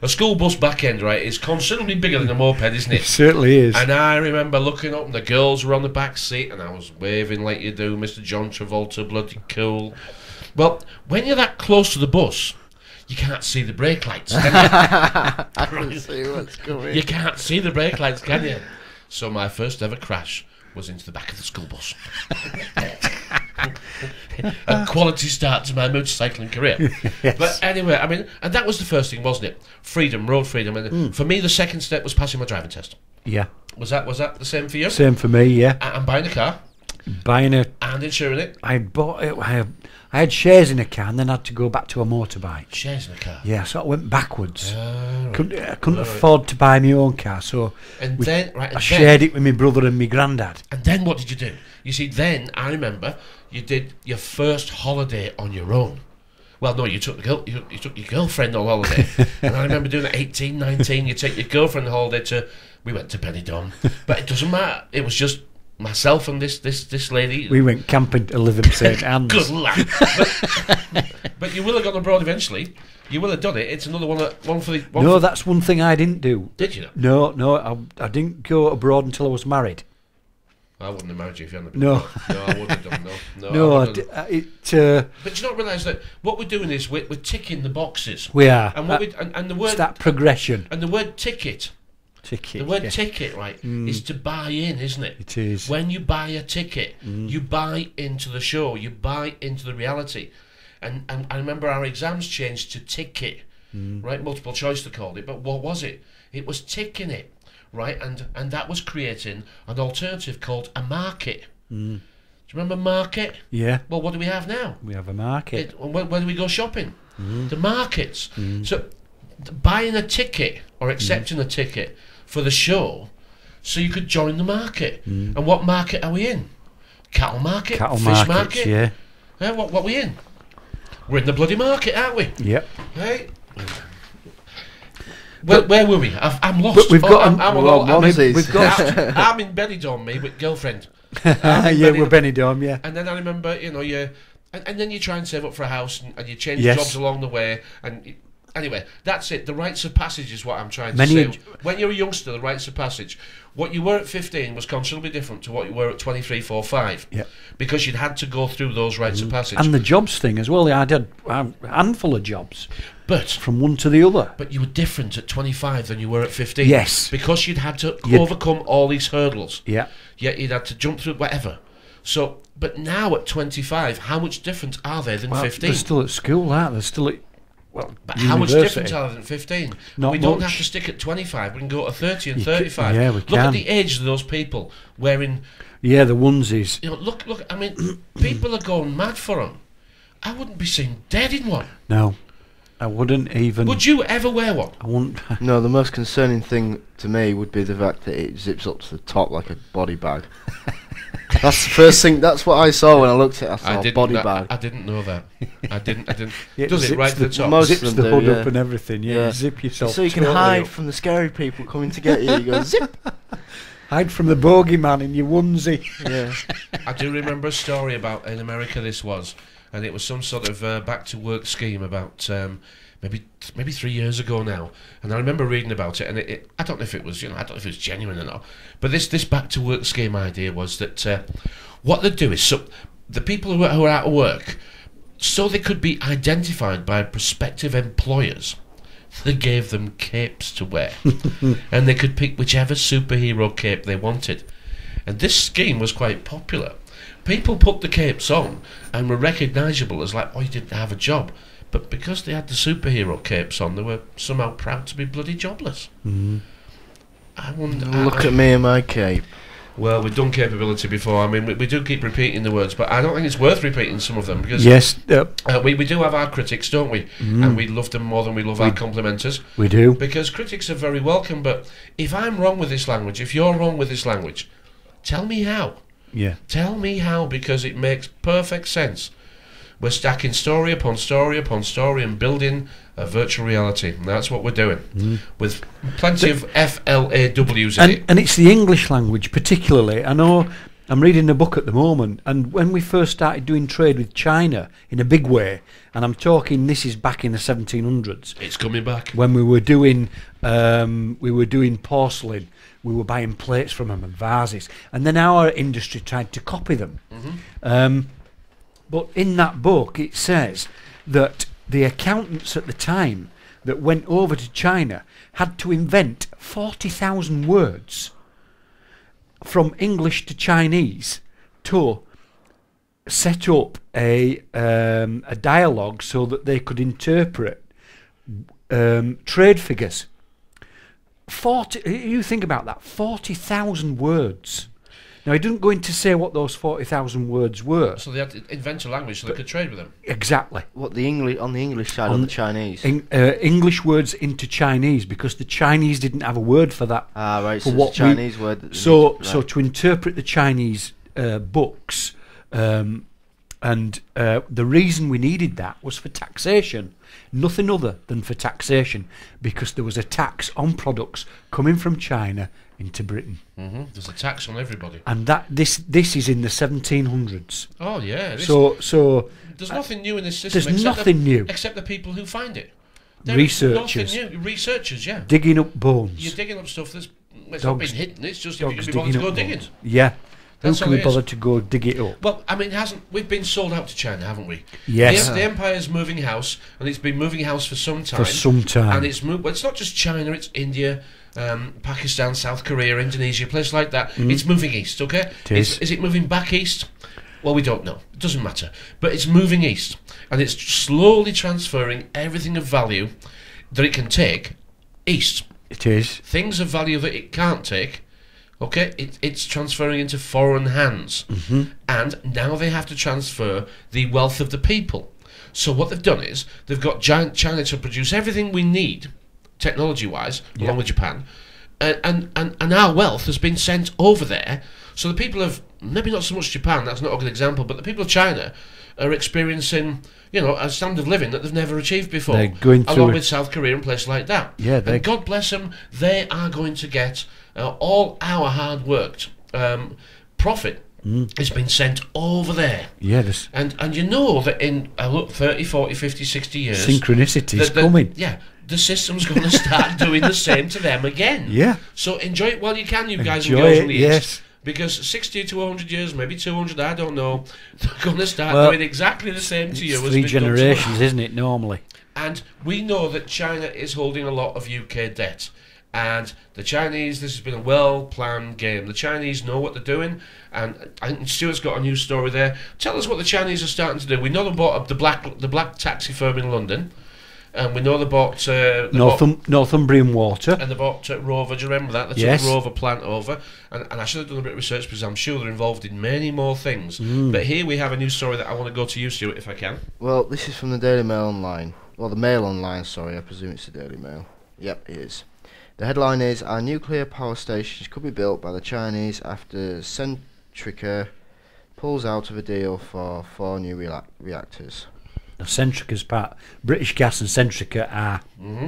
A school bus back end, right, is considerably bigger than a moped, isn't it? It certainly is. And I remember looking up, and the girls were on the back seat, and I was waving like you do, Mr. John Travolta, bloody cool. Well, when you're that close to the bus, you can't see the brake lights, can you? I can see what's coming. You can't see the brake lights, can you? So my first ever crash was into the back of the school bus. A quality start to my motorcycling career. Yes. But anyway, I mean, and that was the first thing, wasn't it? Freedom, road freedom. And for me, the second step was passing my driving test. Yeah. Was that the same for you? Same for me, yeah. And buying a car Buying a... and insuring it. I bought it. I had shares in a car and then had to go back to a motorbike. Shares in a car. Yeah, so I went backwards. Right. I couldn't afford to buy my own car, so And I shared it with my brother and my granddad. And then what did you do? You see, then I remember you did your first holiday on your own. Well, no, you took you took your girlfriend on holiday. And I remember doing it at 18, 19. You take your girlfriend on holiday we went to Benidorm. But it doesn't matter. It was just myself and this lady. We went camping to live in St Anne's. Good lad. But you will have gone abroad eventually. You will have done it. It's another one for the... No, that's one thing I didn't do. Did you know? No, I didn't go abroad until I was married. I wouldn't have married you if you hadn't been. No. No, I wouldn't have done. No, No, I wouldn't have. but you don't realise that what we're doing is we're ticking the boxes. We are. And what and the word It's that progression. and the word ticket. Ticket. The word yeah. ticket, right, is to buy in, isn't it? It is. When you buy a ticket, you buy into the show. You buy into the reality. And I remember our exams changed to ticket, right? Multiple choice they called it. But what was it? It was ticking it, right? And that was creating an alternative called a market. Do you remember market? Yeah. Well, what do we have now? We have a market. Where do we go shopping? The markets. So buying a ticket or accepting a ticket for the show so you could join the market. And what market are we in? Cattle market? Cattle Fish markets, market? yeah. What are we in? We're in the bloody market, aren't we? Yep. Right? Where were we? I'm lost. But we've got... I'm in Benidorm, me, with girlfriend. yeah, we're Benidorm, yeah. And then I remember, and then you try and save up for a house, and you change Yes. jobs along the way, and anyway, that's it. The rites of passage is what I'm trying to Many say. When you're a youngster, the rites of passage, what you were at 15 was considerably different to what you were at 23, 4, 5. Yeah. Because you'd had to go through those rites of passage. And the jobs thing as well. I did a handful of jobs. But from one to the other. But you were different at 25 than you were at 15. Yes. Because you'd had to overcome all these hurdles. Yeah. Yeah, you'd had to jump through whatever. So, but now at 25, how much different are they than 15? They're still at school, aren't they? Still at... Well, but how much different university. are they than 15? Not we don't much. have to stick at 25. We can go to 30 and 35. Yeah, we Look can. at the age of those people wearing... Yeah, the onesies. Look, I mean, people are going mad for them. I wouldn't be seen dead in one. No, I wouldn't even... Would you ever wear one? I wouldn't... No, the most concerning thing to me would be the fact that it zips up to the top like a body bag. That's the first thing. That's what I saw when I looked at it. I saw body bag. I didn't know that. I didn't. Yeah, Does it right to the top? Most zips of the them hood do, up and everything. Yeah, zip yourself. So you can totally hide up. from the scary people coming to get you. You go zip. Hide from the bogeyman in your onesie. Yeah. I do remember a story about in America. This was and it was some sort of back to work scheme about maybe 3 years ago now. And I remember reading about it, and I don't know if it was I don't know if it was genuine or not. But this back to work scheme idea was that what they'd do is, so the people who are out of work, so they could be identified by prospective employers, they gave them capes to wear, and they could pick whichever superhero cape they wanted. And this scheme was quite popular. People put the capes on and were recognisable as like, oh, you didn't have a job. But because they had the superhero capes on, they were somehow proud to be bloody jobless. I wonder. Look at me and my cape. Well, we've done capability before. I mean, we do keep repeating the words, but I don't think it's worth repeating some of them because we do have our critics, don't we? And we love them more than we love our complimenters. We do. Because critics are very welcome, but if I'm wrong with this language, if you're wrong with this language, tell me how. Yeah. Tell me how, because it makes perfect sense. We're stacking story upon story upon story and building a virtual reality. And that's what we're doing, with plenty of FLAWs in it. And it's the English language particularly. I know I'm reading a book at the moment, and when we first started doing trade with China in a big way, and I'm talking, this is back in the 1700s. It's coming back. When we were doing porcelain, we were buying plates from them and vases, and then our industry tried to copy them. But in that book, it says that the accountants at the time that went over to China had to invent 40,000 words from English to Chinese to set up a dialogue so that they could interpret trade figures. You think about that, 40,000 words. Now, he didn't go into say what those 40,000 words were. So they had to invent a language so they could trade with them. Exactly. What, the English on the English side or the Chinese? English words into Chinese, because the Chinese didn't have a word for that. Ah, right. For So what it's a Chinese word. That so right. to interpret the Chinese books, and the reason we needed that was for taxation. Nothing other than for taxation, because there was a tax on products coming from China into Britain. There's a tax on everybody. And that this is in the 1700s. Oh yeah. So there's nothing new in this system. there's nothing new. Except the people who find it. Researchers. Nothing new. Researchers, yeah. Digging up bones. You're digging up stuff that's not been hidden. It's just if you Dogs can be bothered to digging go up digging. bones. Yeah. That's Who can all be it is. bothered to go dig it up? Well, I mean, we've been sold out to China, haven't we? Yes. The Empire's moving house, and it's been moving house for some time. For some time. And it's moved. Well, it's not just China; it's India, Pakistan, South Korea, Indonesia, places like that. It's moving east. Okay. It is. Is it moving back east? Well, we don't know. It doesn't matter. But it's moving east, and it's slowly transferring everything of value that it can take east. It is. Things of value that it can't take. Okay, it's transferring into foreign hands, and now they have to transfer the wealth of the people. So what they've done is they've got China to produce everything we need, technology-wise, along with Japan, and our wealth has been sent over there. So the people of, maybe not so much Japan, that's not a good example, but the people of China are experiencing, a standard of living that they've never achieved before. They're going through along with South Korea and places like that. Yeah, and God bless them, they are going to get all our hard-worked profit has been sent over there. Yeah, this And you know that in 30, 40, 50, 60 years... synchronicity is coming. Yeah, the system's going to start doing the same to them again. Yeah. So enjoy it while you can, you guys and Enjoy girls it, in the yes. East. Because 60 to 100 years, maybe 200, I don't know, they're going to start Well, doing exactly the same to you as It's been 3 done to us. generations, isn't it, normally? And we know that China is holding a lot of UK debt. And the Chinese, this has been a well-planned game. The Chinese know what they're doing, and I think Stuart's got a news story there. Tell us what the Chinese are starting to do. We know they bought the black taxi firm in London, and we know they bought Northumbrian Water. and they bought Rover. Do you remember that? They took Yes. the Rover plant over, and I should have done a bit of research because I'm sure they're involved in many more things. But here we have a news story that I want to go to you, Stuart, if I can. Well, this is from the Daily Mail Online. Well, the Mail Online, sorry, I presume it's the Daily Mail. Yep, it is. The headline is, our nuclear power stations could be built by the Chinese after Centrica pulls out of a deal for 4 new reactors. Now, Centrica's part. British Gas and Centrica are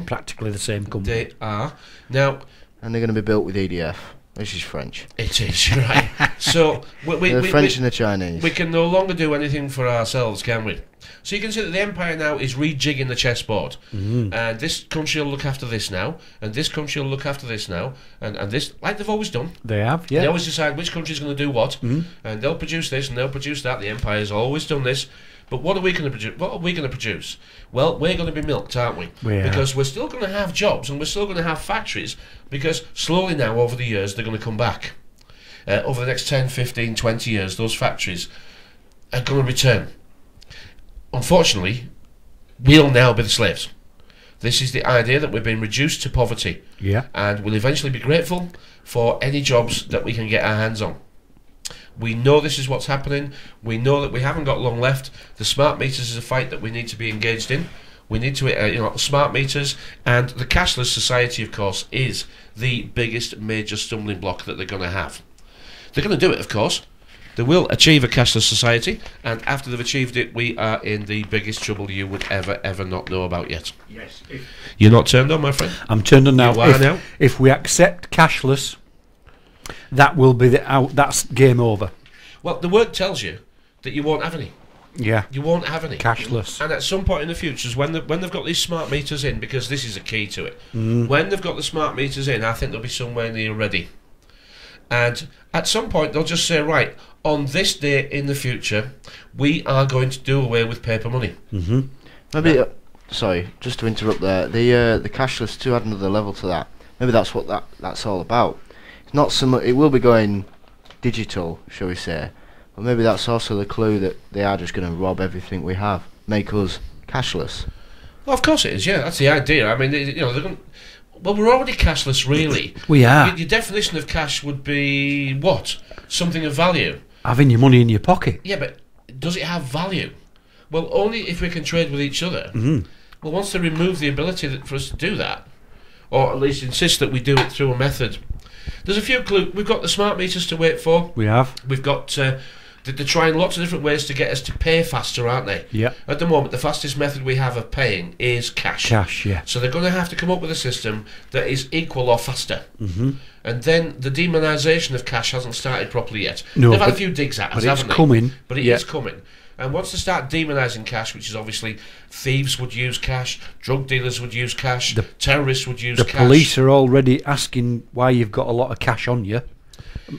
practically the same company. They are. Now, And they're going to be built with EDF. This is French. It is, right. So The French and the Chinese. we can no longer do anything for ourselves, can we? So you can see that the empire now is rejigging the chessboard. And this country will look after this now, and this country will look after this now, and this, like they've always done. They have, yeah. They always decide which country's going to do what, and they'll produce this and they'll produce that. The empire's always done this. But what are we going to produce? What are we going to produce? Well, we're going to be milked, aren't we? We are. Because we're still going to have jobs and we're still going to have factories, because slowly now, over the years, they're going to come back. Over the next 10, 15, 20 years, those factories are going to return. Unfortunately, we'll now be the slaves. This is the idea that we've been reduced to poverty. Yeah. And we'll eventually be grateful for any jobs that we can get our hands on. We know this is what's happening. We know that we haven't got long left. The smart meters is a fight that we need to be engaged in. We need to, smart meters, and the Cashless Society, of course, is the biggest major stumbling block that they're going to have. They're going to do it, of course. They will achieve a cashless society, and after they've achieved it, we are in the biggest trouble you would ever not know about yet. Yes. You're not turned on, my friend? I'm turned on now. You are now? If we accept cashless, that will be that's game over. Well, the word tells you that you won't have any. Yeah. You won't have any. Cashless. And at some point in the future, when they've got these smart meters in, because this is a key to it, when they've got the smart meters in, I think they'll be somewhere near ready. And at some point, they'll just say, right, on this day in the future, we are going to do away with paper money. Maybe, sorry, just to interrupt there, the cashless, to add another level to that, maybe that's what that's all about. It's not so much, it will be going digital, shall we say, but maybe that's also the clue that they are just going to rob everything we have, make us cashless. Well, of course it is, yeah, that's the idea. I mean, they're going to... Well, we're already cashless, really. We are. Your definition of cash would be what? Something of value. Having your money in your pocket. Yeah, but does it have value? Well, only if we can trade with each other. Well, once they remove the ability for us to do that, or at least insist that we do it through a method. There's a few clues. We've got the smart meters to wait for. We have. We've got... They're trying lots of different ways to get us to pay faster, aren't they? Yeah. At the moment, the fastest method we have of paying is cash. Cash, yeah. So they're going to have to come up with a system that is equal or faster. And then the demonisation of cash hasn't started properly yet. No, They've had a few digs at us, haven't they? Coming. But it is coming. And once they start demonising cash, which is obviously thieves would use cash, drug dealers would use cash, terrorists would use cash. The police are already asking why you've got a lot of cash on you.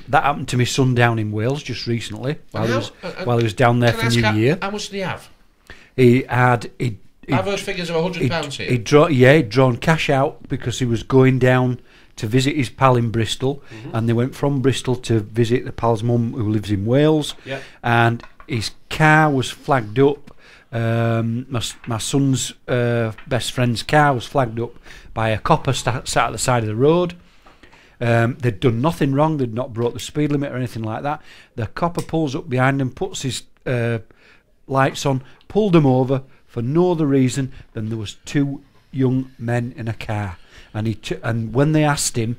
That happened to my son down in Wales just recently while he was down there for New Year. How much did he have? I've heard figures of £100 here. He'd drawn cash out because he was going down to visit his pal in Bristol, and they went from Bristol to visit the pal's mum who lives in Wales. Yeah. And his car was flagged up. My son's best friend's car was flagged up by a copper sat at the side of the road. They'd done nothing wrong. They'd not broke the speed limit or anything like that. The copper pulls up behind them, puts his lights on, pulled them over for no other reason than there was two young men in a car. And when they asked him,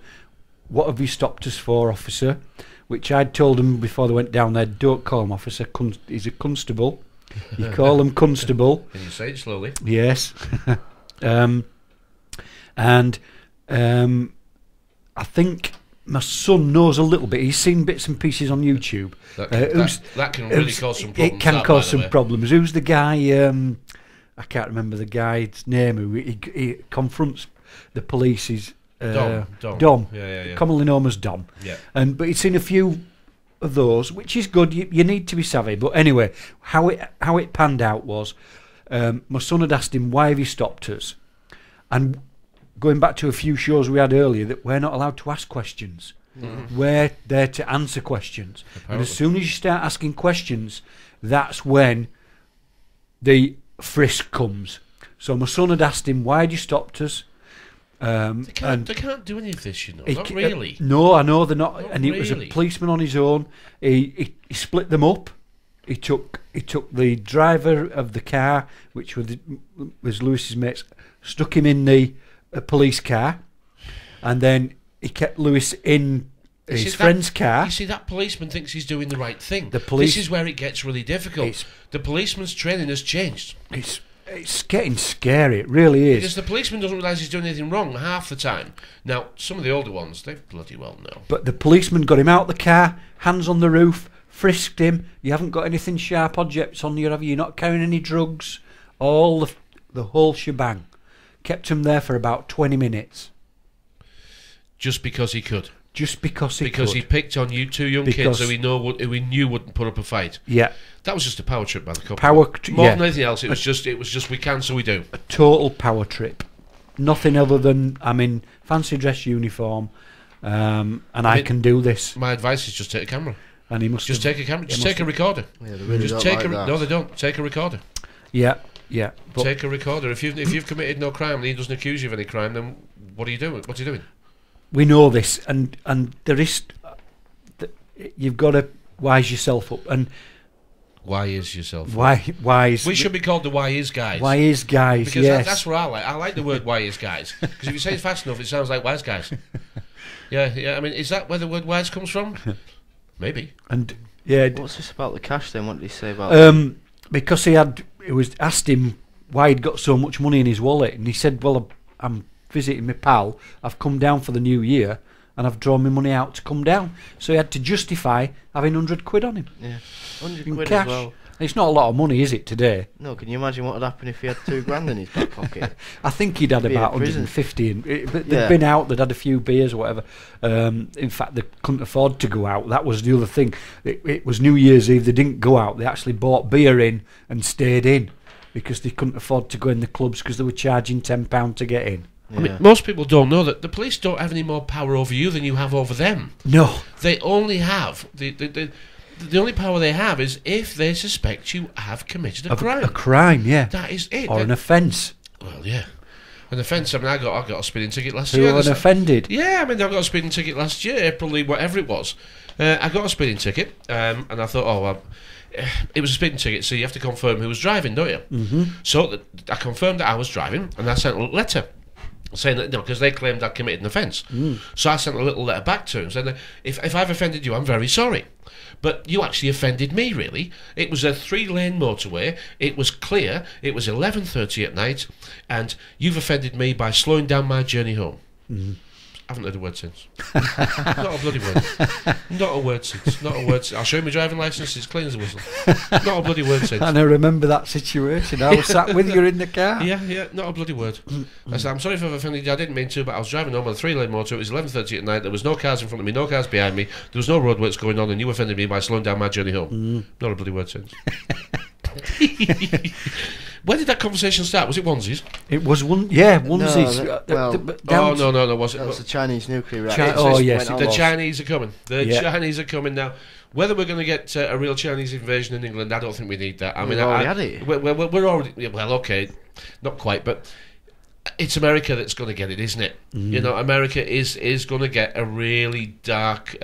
"What have you stopped us for, officer?" which I'd told them before they went down there, "Don't call him officer. He's a constable. You call him constable." Can you say it slowly? Yes. I think my son knows a little bit. He's seen bits and pieces on YouTube. That can really cause some problems. It can cause some problems. Who's the guy? I can't remember the guy's name. Who he confronts the police. He's Dom. Yeah. Commonly known as Dom. Yeah. But he's seen a few of those, which is good. You need to be savvy. But anyway, how it panned out was, my son had asked him, "Why have you stopped us?" And going back to a few shows we had earlier, that we're not allowed to ask questions. We're there to answer questions. Apparently. And as soon as you start asking questions, that's when the frisk comes. So my son had asked him, "Why had you stopped us?" They can't do any of this, you know. Not really. No, I know they're not. And really. It was a policeman on his own. He split them up. He took the driver of the car, which was Lewis's mates, stuck him in the police car, and then he kept Lewis in his friend's car. You see, that policeman thinks he's doing the right thing. This is where it gets really difficult. The policeman's training has changed. It's getting scary. It really is. Because the policeman doesn't realise he's doing anything wrong half the time. Now, some of the older ones, they bloody well know. But the policeman got him out the car, hands on the roof, frisked him. You haven't got anything sharp objects on you, have you? You're not carrying any drugs. All the whole shebang. Kept him there for about 20 minutes. Just because he could. Just because he could. Because he picked on you two young kids who he knew wouldn't put up a fight. Yeah. That was just a power trip by the couple. More than anything else, it was just we can, so we do. A total power trip. Nothing other than I'm in fancy dress uniform, and I can do this. My advice is just take a camera. And he must just take a camera. Just take a recorder. Yeah, they really just don't take like that. No, they don't. Take a recorder. Yeah, yeah. Take a recorder. If you've committed no crime and he doesn't accuse you of any crime, then what are you doing? What's he doing? We know this, and there is. You've got to wise yourself up, and why is yourself? Wise. We should be called the why is guys. Why is guys? Because yes. that's what I like. I like the word why is guys because if you say it fast enough, it sounds like wise guys. Yeah. I mean, is that where the word wise comes from? Maybe. And yeah. What's this about the cash then? What did he say about? Because it was asked him why he'd got so much money in his wallet, and he said, "Well, I'm visiting my pal. I've come down for the new year, and I've drawn my money out to come down." So he had to justify having 100 quid on him. Yeah, 100 in quid cash. as well. It's not a lot of money, is it, today? No, can you imagine what would happen if he had $2,000 in his back pocket? I think he'd had about 150. But they'd been out, they'd had a few beers or whatever. In fact, they couldn't afford to go out. That was the other thing. It was New Year's Eve. They didn't go out. They actually bought beer in and stayed in because they couldn't afford to go in the clubs because they were charging £10 to get in. Yeah. I mean, most people don't know that the police don't have any more power over you than you have over them. No. They only have... The only power they have is if they suspect you have committed a crime. A crime, yeah. That is it. Or an offence. Well, yeah. An offence. I mean, I got a speeding ticket last year. Who offended? Yeah, I mean, I got a speeding ticket last year, April, whatever it was. I got a speeding ticket, and I thought, it was a speeding ticket, so you have to confirm who was driving, don't you? Mm-hmm. So I confirmed that I was driving, and I sent a letter saying that, because they claimed I'd committed an offence. So I sent a little letter back to him saying, if I've offended you, I'm very sorry. But you actually offended me, really. It was a 3-lane motorway. It was clear. It was 11:30 at night. And you've offended me by slowing down my journey home. I haven't heard a word since. Not a bloody word. Not a word since. Not a word since. I'll show you my driving licence. It's clean as a whistle. Not a bloody word since. And I remember that situation. I was sat with you in the car. Yeah, not a bloody word. I said, I'm sorry if I've offended you. I didn't mean to, but I was driving home on a 3-lane motor. It was 11:30 at night. There was no cars in front of me, no cars behind me. There was no roadworks going on, and you offended me by slowing down my journey home. Not a bloody word since. Where did that conversation start? Was it onesies? It was onesies. No, was it? That was the Chinese nuclear reactor. Yes. The Chinese are coming. Chinese are coming now. Whether we're going to get a real Chinese invasion in England, I don't think we need that. I mean, had it. We're already... Well, okay, not quite, but it's America that's going to get it, isn't it? You know, America is going to get a really dark...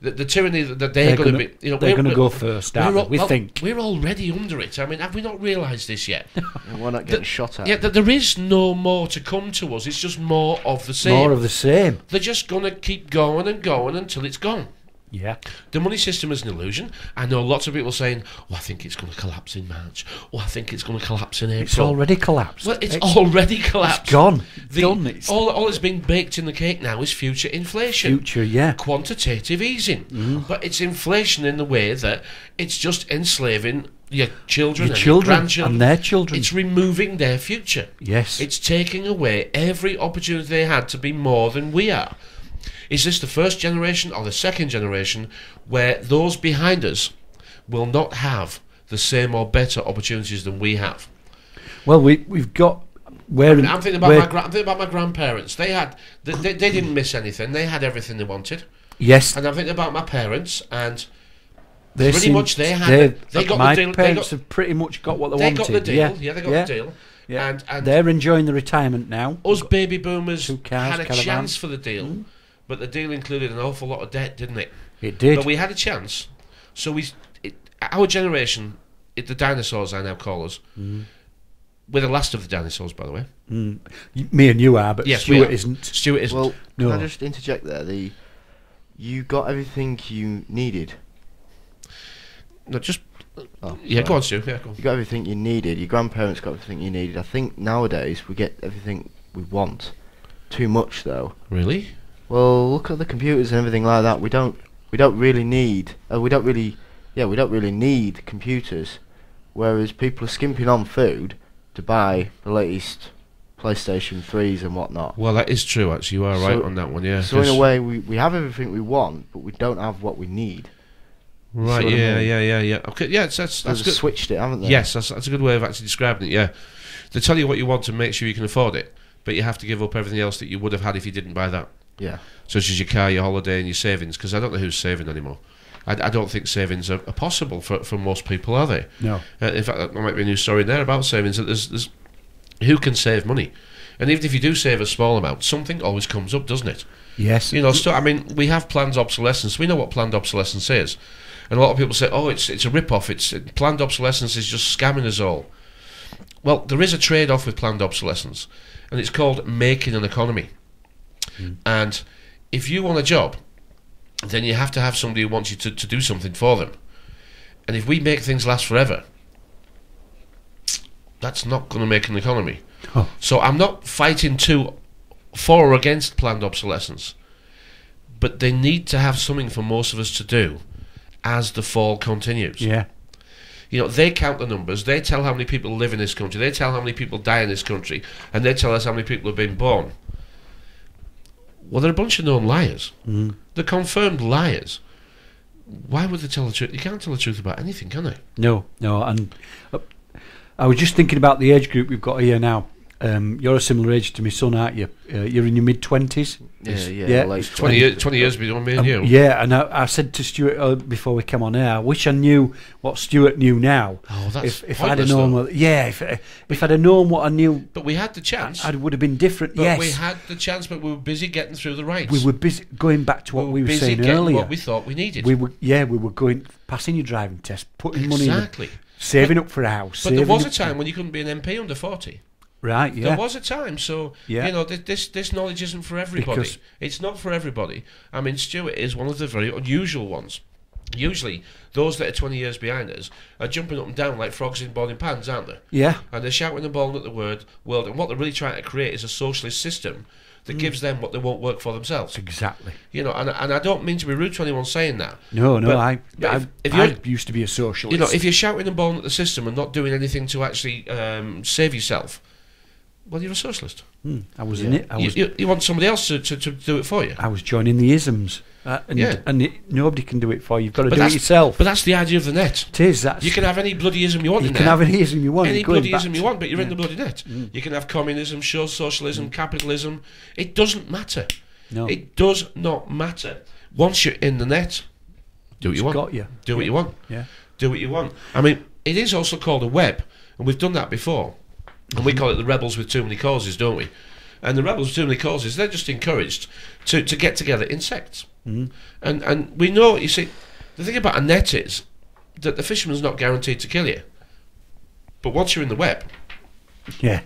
The tyranny that they're going to be... You know, they're going to go first, we think. We're already under it. I mean, have we not realised this yet? We're not getting shot at. Yeah, there is no more to come to us. It's just more of the same. More of the same. They're just going to keep going and going until it's gone. Yeah. The money system is an illusion. I know lots of people saying, I think it's going to collapse in March. I think it's going to collapse in April. It's already collapsed. Well, it's already collapsed. It's gone. All that's been baked in the cake now is future inflation. Quantitative easing. But it's inflation in the way that it's just enslaving your children your grandchildren. And their children. It's removing their future. Yes. It's taking away every opportunity they had to be more than we are. Is this the first generation or the second generation where those behind us will not have the same or better opportunities than we have? Well, we've got... I'm thinking about my grandparents. They didn't miss anything. They had everything they wanted. Yes. And I'm thinking about my parents, and my parents have pretty much got what they wanted. They got the deal. Yeah, they got the deal. Yeah. And they're enjoying the retirement now. Us baby boomers had a chance for the deal. But the deal included an awful lot of debt, didn't it? It did. But we had a chance. So our generation, the dinosaurs I now call us, we're the last of the dinosaurs, by the way. Me and you are, but yes, Stuart isn't. Stuart isn't. Well, can I just interject there? You got everything you needed. No, just Yeah, go on, Stu. Yeah, go on. You got everything you needed. Your grandparents got everything you needed. I think nowadays we get everything we want. Too much though. Really? Well, look at the computers and everything like that. We don't really need. We don't really need computers. Whereas people are skimping on food to buy the latest PlayStation 3s and whatnot. Well, that is true. Actually, you are right on that one. Yeah. So in a way, we have everything we want, but we don't have what we need. Right. Yeah. Okay. Yeah. That's They've good. switched it, haven't they? Yes, that's a good way of actually describing it. Yeah. They tell you what you want and make sure you can afford it, but you have to give up everything else that you would have had if you didn't buy that. Yeah. Such as your car, your holiday, and your savings. Because I don't know who's saving anymore. I don't think savings are possible for most people, are they? No. In fact, there might be a new story there about savings. That there's who can save money, and even if you do save a small amount, something always comes up, doesn't it? Yes. You know, I mean, we have planned obsolescence. We know what planned obsolescence is, and a lot of people say, "Oh, it's a rip-off. Planned obsolescence is just scamming us all." Well, there is a trade-off with planned obsolescence, and it's called making an economy. And if you want a job, then you have to have somebody who wants you to do something for them. And if we make things last forever, that's not going to make an economy. Oh. So I'm not fighting for or against planned obsolescence, but they need to have something for most of us to do as the fall continues. Yeah. You know, they count the numbers, they tell how many people live in this country, they tell how many people die in this country, and they tell us how many people have been born. Well, they're a bunch of known liars. They're confirmed liars. Why would they tell the truth? You can't tell the truth about anything, can they? No, and I was just thinking about the age group we've got here now. You're a similar age to my son, aren't you? You're in your mid-20s? Yeah. Like 20 years between me and you. Yeah, and I said to Stuart before we came on air, I wish I knew what Stuart knew now. Oh, that's if I'd have known, if I'd have known what I knew. But we had the chance. I would have been different. But yes, we had the chance, but we were busy getting through the rights. we were busy going back to what we were busy saying getting earlier. what we thought we needed. We were going passing your driving test, putting money in, Exactly. saving up for a house. But there was a saving time when you couldn't be an MP under 40. right? Yeah, There was a time, so Yeah. you know this knowledge isn't for everybody. Because- It's not for everybody. I mean, Stuart is one of the very unusual ones. Usually, those that are 20 years behind us are jumping up and down like frogs in boiling pans, aren't they? yeah. And they're shouting and bawling at the world, and what they're really trying to create is a socialist system that gives them what they won't work for themselves. Exactly. You know, and I don't mean to be rude to anyone saying that. No, But I used to be a socialist. You know, if you're shouting and bawling at the system and not doing anything to actually save yourself, well, you're a socialist. I was in it. You want somebody else to do it for you. I was joining the isms, and nobody can do it for you. You've got to do it that's- yourself. But that's the idea of the net. It is. That's You can have any bloody ism you want you in can there. have any ism you want. Any You're going bloody back ism you to- want, but you're in the bloody net. You can have communism, socialism, capitalism. It doesn't matter. No. It does not matter. Once you're in the net, do what you want. got you. Do what you want. Yeah. Do what you want. I mean, it is also called a web, and we've done that before. And we call it the rebels with too many causes, don't we? And the rebels with too many causes, they're just encouraged to get together in sects. And we know, you see, the thing about a net is that the fisherman's not guaranteed to kill you. But once you're in the web, Yeah,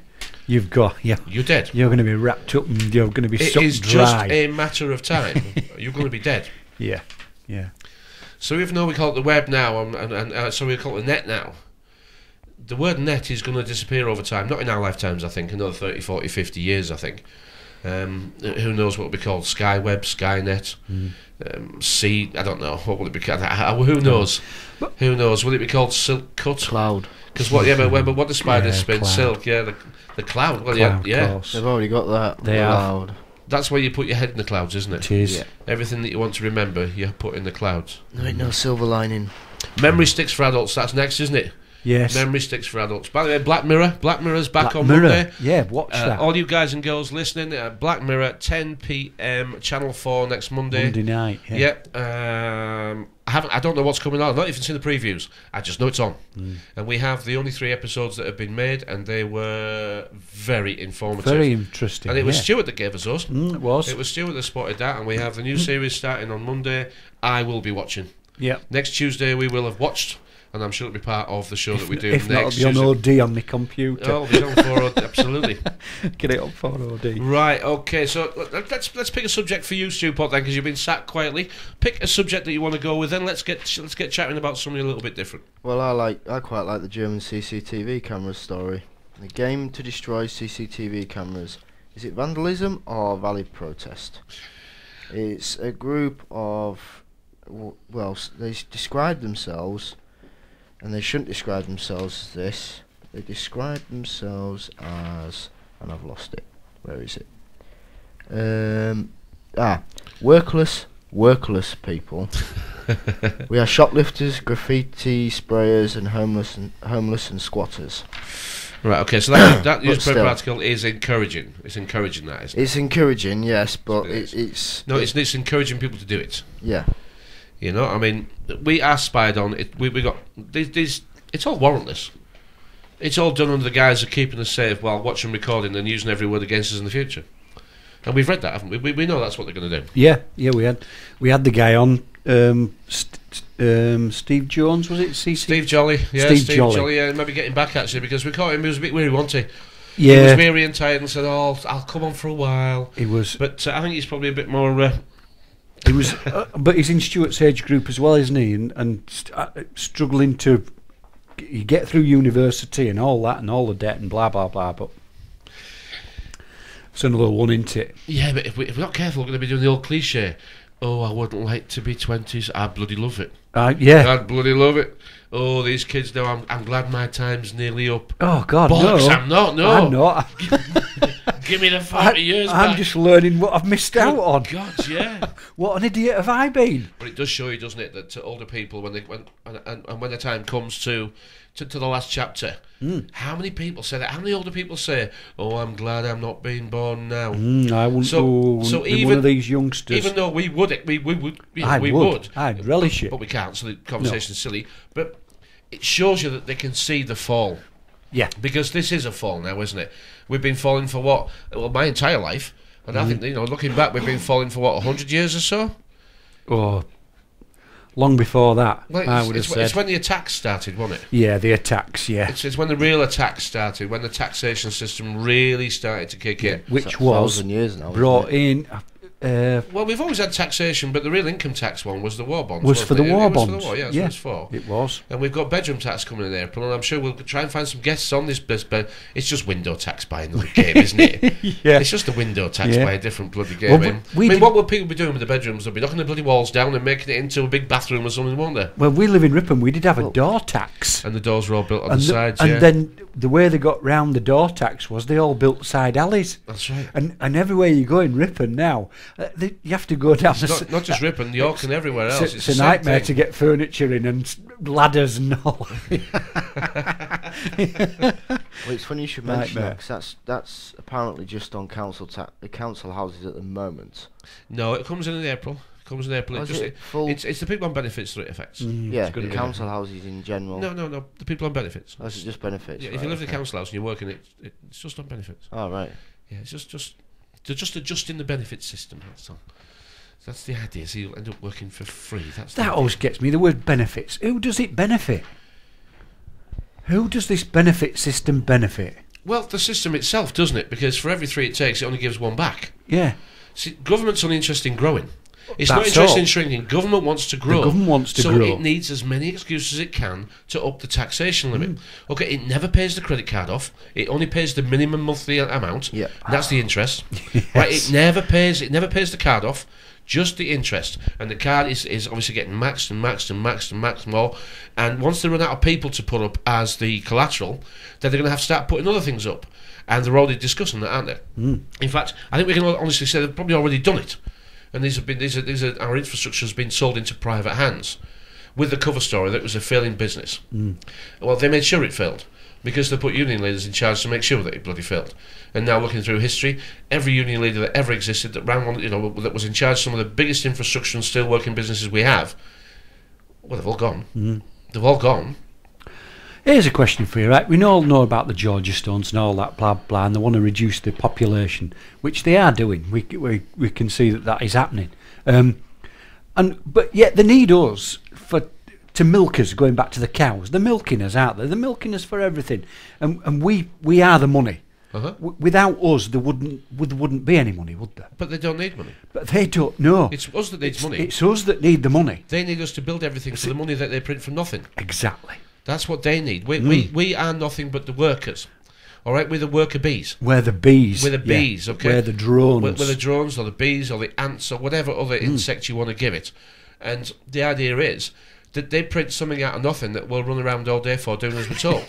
you've got. Yeah, you're dead. you're going to be wrapped up and you're going to be It sucked is just dry. a matter of time. You're going to be dead. Yeah, yeah. So even though we call it the web now, and so we call it the net now, the word net is going to disappear over time. Not in our lifetimes, I think. Another 30, 40, 50 years, I think. Who knows what will be called? Skyweb, Skynet, Sea. I don't know. What will it be called? Who knows? Who knows? Will it be called Silk Cut? Cloud. Because what? Yeah, but what the spiders spin? cloud. Silk. Yeah, the cloud. Well, Cloud, yeah. of course. They've already got that. They have. Cloud. That's where you put your head in the clouds, isn't it? It is. Yeah. Everything that you want to remember, you put in the clouds. There ain't no silver lining. Memory sticks for adults. That's next, isn't it? Yes. Memory sticks for adults. By the way, Black Mirror's back Black on Mirror. Monday. Yeah, watch that. All you guys and girls listening, Black Mirror, 10 p.m. Channel 4 next Monday. Monday night. Yeah. Yep. I don't know what's coming on. I've not even seen the previews. I just know it's on. And we have the only 3 episodes that have been made, and they were very informative. Very interesting. And it was yeah. Stuart that gave us those. It was. It was Stuart that spotted that, and we have the new series starting on Monday. I will be watching. Yeah. Next Tuesday we will have watched and I'm sure it'll be part of the show that we do If not, next. it'll be on Tuesday. OD on my computer. Oh, it'll be on 4OD, absolutely. Get it on 4OD. Right, okay, so let's pick a subject for you, Stuart, then, because you've been sat quietly. Pick a subject that you want to go with, then let's get chatting about something a little bit different. Well, I quite like the German CCTV cameras story. The game to destroy CCTV cameras. Is it vandalism or valid protest? It's a group of, well, they describe themselves, and they shouldn't describe themselves as this. They describe themselves as, and I've lost it. Where is it? Workless people. We are shoplifters, graffiti sprayers, and homeless and squatters. Right, okay, so that But newspaper still. article is encouraging. It's encouraging, that, isn't it? It's encouraging, yes, but It it's it's encouraging people to do it. yeah. You know, I mean, we are spied on. We got these. It's all warrantless. It's all done under the guise of keeping us safe while watching, recording, and using every word against us in the future. And we've read that, haven't we? We know that's what they're going to do. Yeah, we had the guy on, Steve Jones, was it? CC? Steve Jolly, yeah, Steve Steve Jolly. Jolly, yeah, maybe getting back actually because we caught him. He was a bit weary, wasn't he? He Yeah, was weary and tired and said, "Oh, I'll come on for a while." he was. But I think he's probably a bit more. He was, but he's in Stuart's age group as well, isn't he? And struggling to get through university and all that, and all the debt and blah blah blah. But it's another one, isn't it? Yeah, but if we're not careful, we're going to be doing the old cliche. Oh, I wouldn't like to be 20s. I bloody love it. Yeah. I bloody love it. Oh, these kids now. I'm glad my time's nearly up. Oh God, Bollocks, no! I'm not. No, I'm not. Give me the 40 years back. I'm just learning what I've missed out on. God, yeah. What an idiot have I been? But it does show you, doesn't it, that to older people, when the time comes to the last chapter, how many people say that? How many older people say, "Oh, I'm glad I'm not being born now"? I wouldn't be even one of these youngsters. Even though we would, I we would. would. I'd relish it. But we can't, so the conversation's silly. But it shows you that they can see the fall. Yeah. Because this is a fall now, isn't it? We've been falling for what? Well, my entire life. And I think, looking back, we've been falling for what, 100 years or so? Oh, long before that, Well, I would have said. it's when the attacks started, wasn't it? Yeah, the attacks, yeah. It's when the real attacks started, when the taxation system really started to kick in. Which It's was 1,000 years now, brought isn't in... Well, we've always had taxation, but the real income tax one was the war bonds. was wasn't for the it? war It was bonds. for the war, yeah, that's yeah, what it's for. it was. And we've got bedroom tax coming in April, and I'm sure we'll try and find some guests on this. But it's just window tax by another game, isn't it? Yeah. It's just a window tax Yeah. by a different bloody game. Well, I we mean, did- what will people be doing with the bedrooms? They'll be knocking the bloody walls down and making it into a big bathroom or something, won't they? Well, we live in Ripon. We did have a door tax. And the doors were all built on And, the sides, and yeah. then the way they got round the door tax was they all built side alleys. That's right. And everywhere you go in Ripon now, you have to go down It's not just Ripon, York and everywhere else. It's the a same nightmare thing. to get furniture in and ladders and all. Well, it's funny you should mention Nightmare. that, 'cause that's apparently just on council houses at the moment. No, it comes in April. Is it full? It's the people on benefits that it affects. Yeah, gonna the be- council houses in general. No, the people on benefits. That's just benefits. Yeah, if right, you live in okay. the council house and you're working, it's just on benefits. Oh, right. Yeah, it's just they're just adjusting the benefit system. That's all. That's the idea. So you'll end up working for free. That's the That idea. always gets me, the word benefits. Who does it benefit? Who does this benefit system benefit? Well, the system itself, doesn't it? Because for every 3 it takes, it only gives 1 back. Yeah. See, government's only interested in growing. It's That's not interested all. in shrinking. Government wants to grow. government wants to so grow. it needs as many excuses as it can to up the taxation limit. Okay, it never pays the credit card off. It only pays the minimum monthly amount. Yeah. And that's the interest. Yes. Right? It never pays the card off. Just the interest. And the card is obviously getting maxed and maxed and maxed and maxed more. And once they run out of people to put up as the collateral, then they're going to have to start putting other things up. And they're already discussing that, aren't they? In fact, I think we can honestly say they've probably already done it. And our infrastructure has been sold into private hands, with the cover story that it was a failing business. Well, they made sure it failed because they put union leaders in charge to make sure that it bloody failed. And now, looking through history, every union leader that ever existed that ran one, that was in charge of some of the biggest infrastructure and still working businesses we have, well, they've all gone. They've all gone. Here's a question for you, right? We all know about the Georgia Stones and all that, blah, blah, and they want to reduce the population, which they are doing. We can see that is happening. But yet they need us to milkers, going back to the cows. They're milking us, aren't they? They're milking us for everything, and we are the money. Without us, there wouldn't be any money, would there? But they don't need money. But they don't. No, it's us that needs money. It's us that need the money. They need us to build everything for the money that they print for nothing. Exactly. That's what they need. We are nothing but the workers. All right, we're the worker bees. We're the bees. We're the bees, okay? We're the drones. We're the drones or the bees or the ants or whatever other insect you want to give it. And the idea is that they print something out of nothing that we'll run around all day for doing as we're told.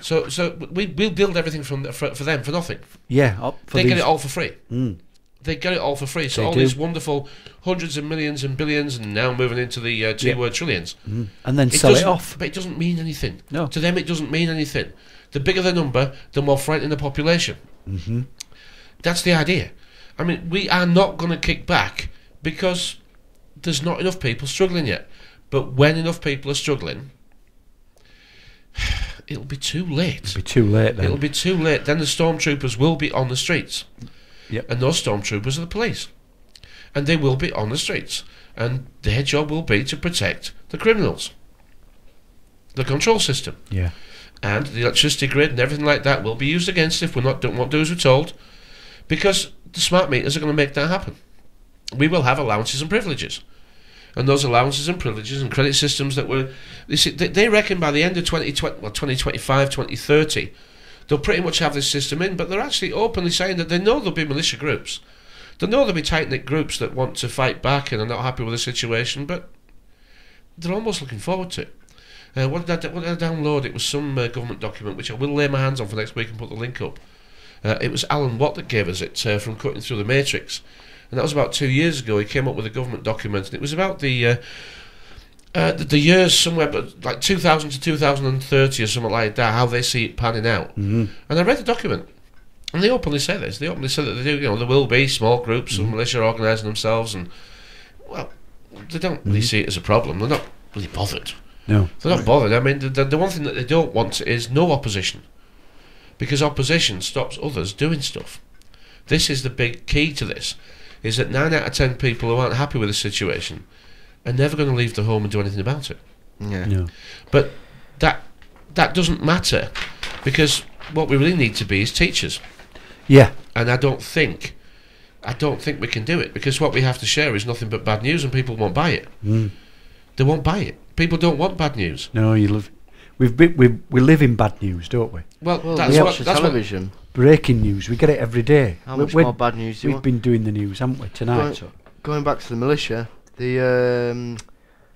So we'll build everything for them for nothing. Yeah. They get it all for free. They get it all for free. So They all do. these wonderful hundreds of millions and billions and now moving into the two-word trillions. And then sell it off. But it doesn't mean anything. No. To them it doesn't mean anything. The bigger the number, the more frightening the population. That's the idea. I mean, we are not going to kick back because there's not enough people struggling yet. But when enough people are struggling, it'll be too late. It'll be too late then. It'll be too late. Then the stormtroopers will be on the streets. Yep. And those stormtroopers are the police. And they will be on the streets. And their job will be to protect the criminals. The control system. Yeah. And the electricity grid and everything like that will be used against if we don't do as we're told. Because the smart meters are going to make that happen. We will have allowances and privileges. And those allowances and privileges and credit systems that were... They reckon by the end of 2025, 2030, they'll pretty much have this system in, but they're actually openly saying that they know there'll be militia groups. They know there'll be tight-knit groups that want to fight back and are not happy with the situation, but they're almost looking forward to it. What did I download? It was some government document, which I will lay my hands on for next week and put the link up. It was Alan Watt that gave us it from Cutting Through the Matrix. And that was about 2 years ago. He came up with a government document, and it was about the years somewhere, but like 2000 to 2030 or something like that, how they see it panning out. And I read the document, and they openly say this. They openly say that they do. There will be small groups of militia organising themselves, and well, they don't really see it as a problem. They're not really bothered. No, they're not bothered. I mean, the one thing that they don't want is no opposition, because opposition stops others doing stuff. This is the big key to this. Is that 9 out of 10 people who aren't happy with the situation are never going to leave the home and do anything about it. Yeah. no. But that doesn't matter, because what we really need to be is teachers. Yeah. And I don't think we can do it, because what we have to share is nothing but bad news, and people won't buy it. They won't buy it. People don't want bad news. No, we live in bad news, don't we? Well, We that's watch what. the television. Breaking news, we get it every day. How much more bad news do you We've want? been doing the news, haven't we, tonight? Going back to the militia, the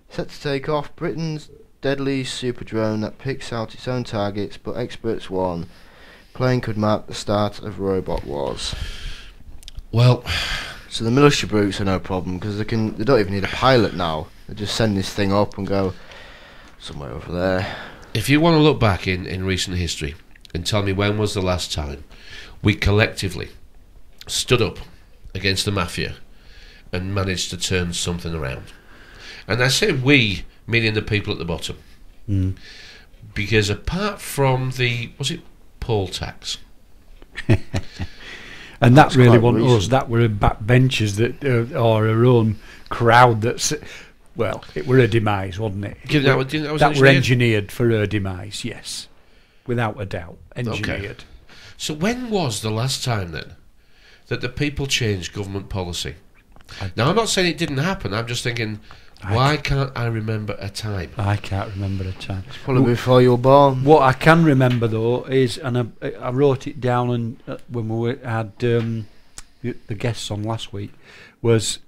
set to take off Britain's deadly super drone that picks out its own targets, but experts warn plane could mark the start of robot wars. Well, so the militia brutes are no problem, because they don't even need a pilot now. They just send this thing up and go somewhere over there. if you want to look back in recent history and tell me when was the last time we collectively stood up against the mafia and managed to turn something around. And I say we, meaning the people at the bottom. Because apart from the, was it poll tax? And that really quite wasn't us. That were backbenchers that, or our own crowd. That's, well, it were a demise, wasn't it? Do you think that was That were engineered? engineered for her demise. Yes, without a doubt, engineered. Okay. So when was the last time then that the people changed government policy? Now I'm not saying it didn't happen. I'm just thinking, why can't I remember a time? I can't remember a time. Probably before you were born. What I can remember though is, and I wrote it down, and when we had the guests on last week, was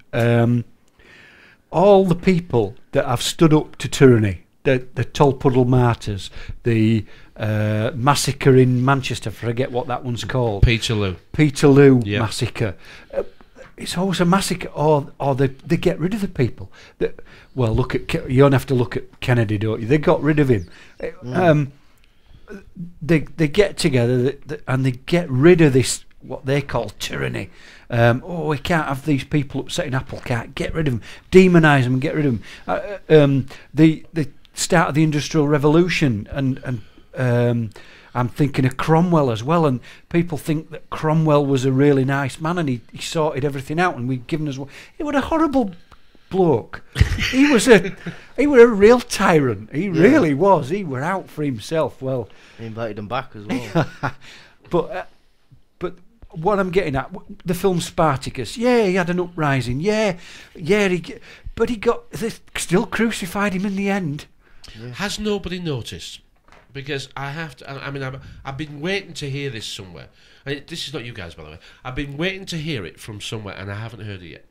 all the people that have stood up to tyranny, the Tolpuddle martyrs, the massacre in Manchester, forget what that one's called. Peterloo Yep. massacre. It's always a massacre, or they get rid of the people. Well, look at you don't have to look at Kennedy, don't you? They got rid of him. They get together and they get rid of this what they call tyranny. We can't have these people upsetting apple cart. Get rid of them. Demonise them and get rid of them. The start of the Industrial Revolution and I'm thinking of Cromwell as well, and people think that Cromwell was a really nice man and he sorted everything out and we've given us... It was a horrible bloke. He was a real tyrant. He really was. He were out for himself. Well, He invited them back as well. but what I'm getting at, the film Spartacus. Yeah, he had an uprising. Yeah. But they still crucified him in the end. Yeah. Has nobody noticed? Because I have to. I mean, I've been waiting to hear this somewhere. This is not you guys, by the way. I've been waiting to hear it from somewhere, and I haven't heard it yet.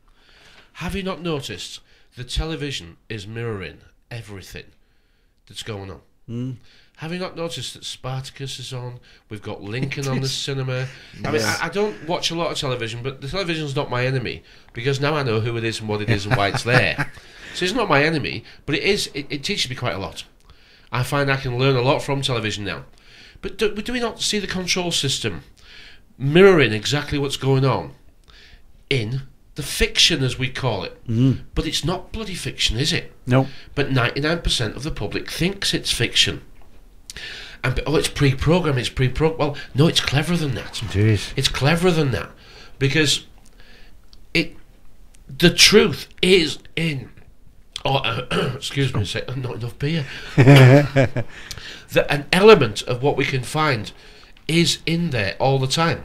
Have you not noticed the television is mirroring everything that's going on? Mm. Have you not noticed that Spartacus is on? We've got Lincoln on the cinema. I mean, I don't watch a lot of television, but the television's not my enemy, because now I know who it is and what it is and why it's there. So it's not my enemy, but it is. It teaches me quite a lot. I find I can learn a lot from television now. But do we not see the control system mirroring exactly what's going on in the fiction, as we call it? But it's not bloody fiction, is it? No. But 99% of the public thinks it's fiction. And it's pre-programmed, well, no, it's cleverer than that. It is. It's cleverer than that, because the truth is in. Excuse me, not enough beer. That an element of what we can find is in there all the time.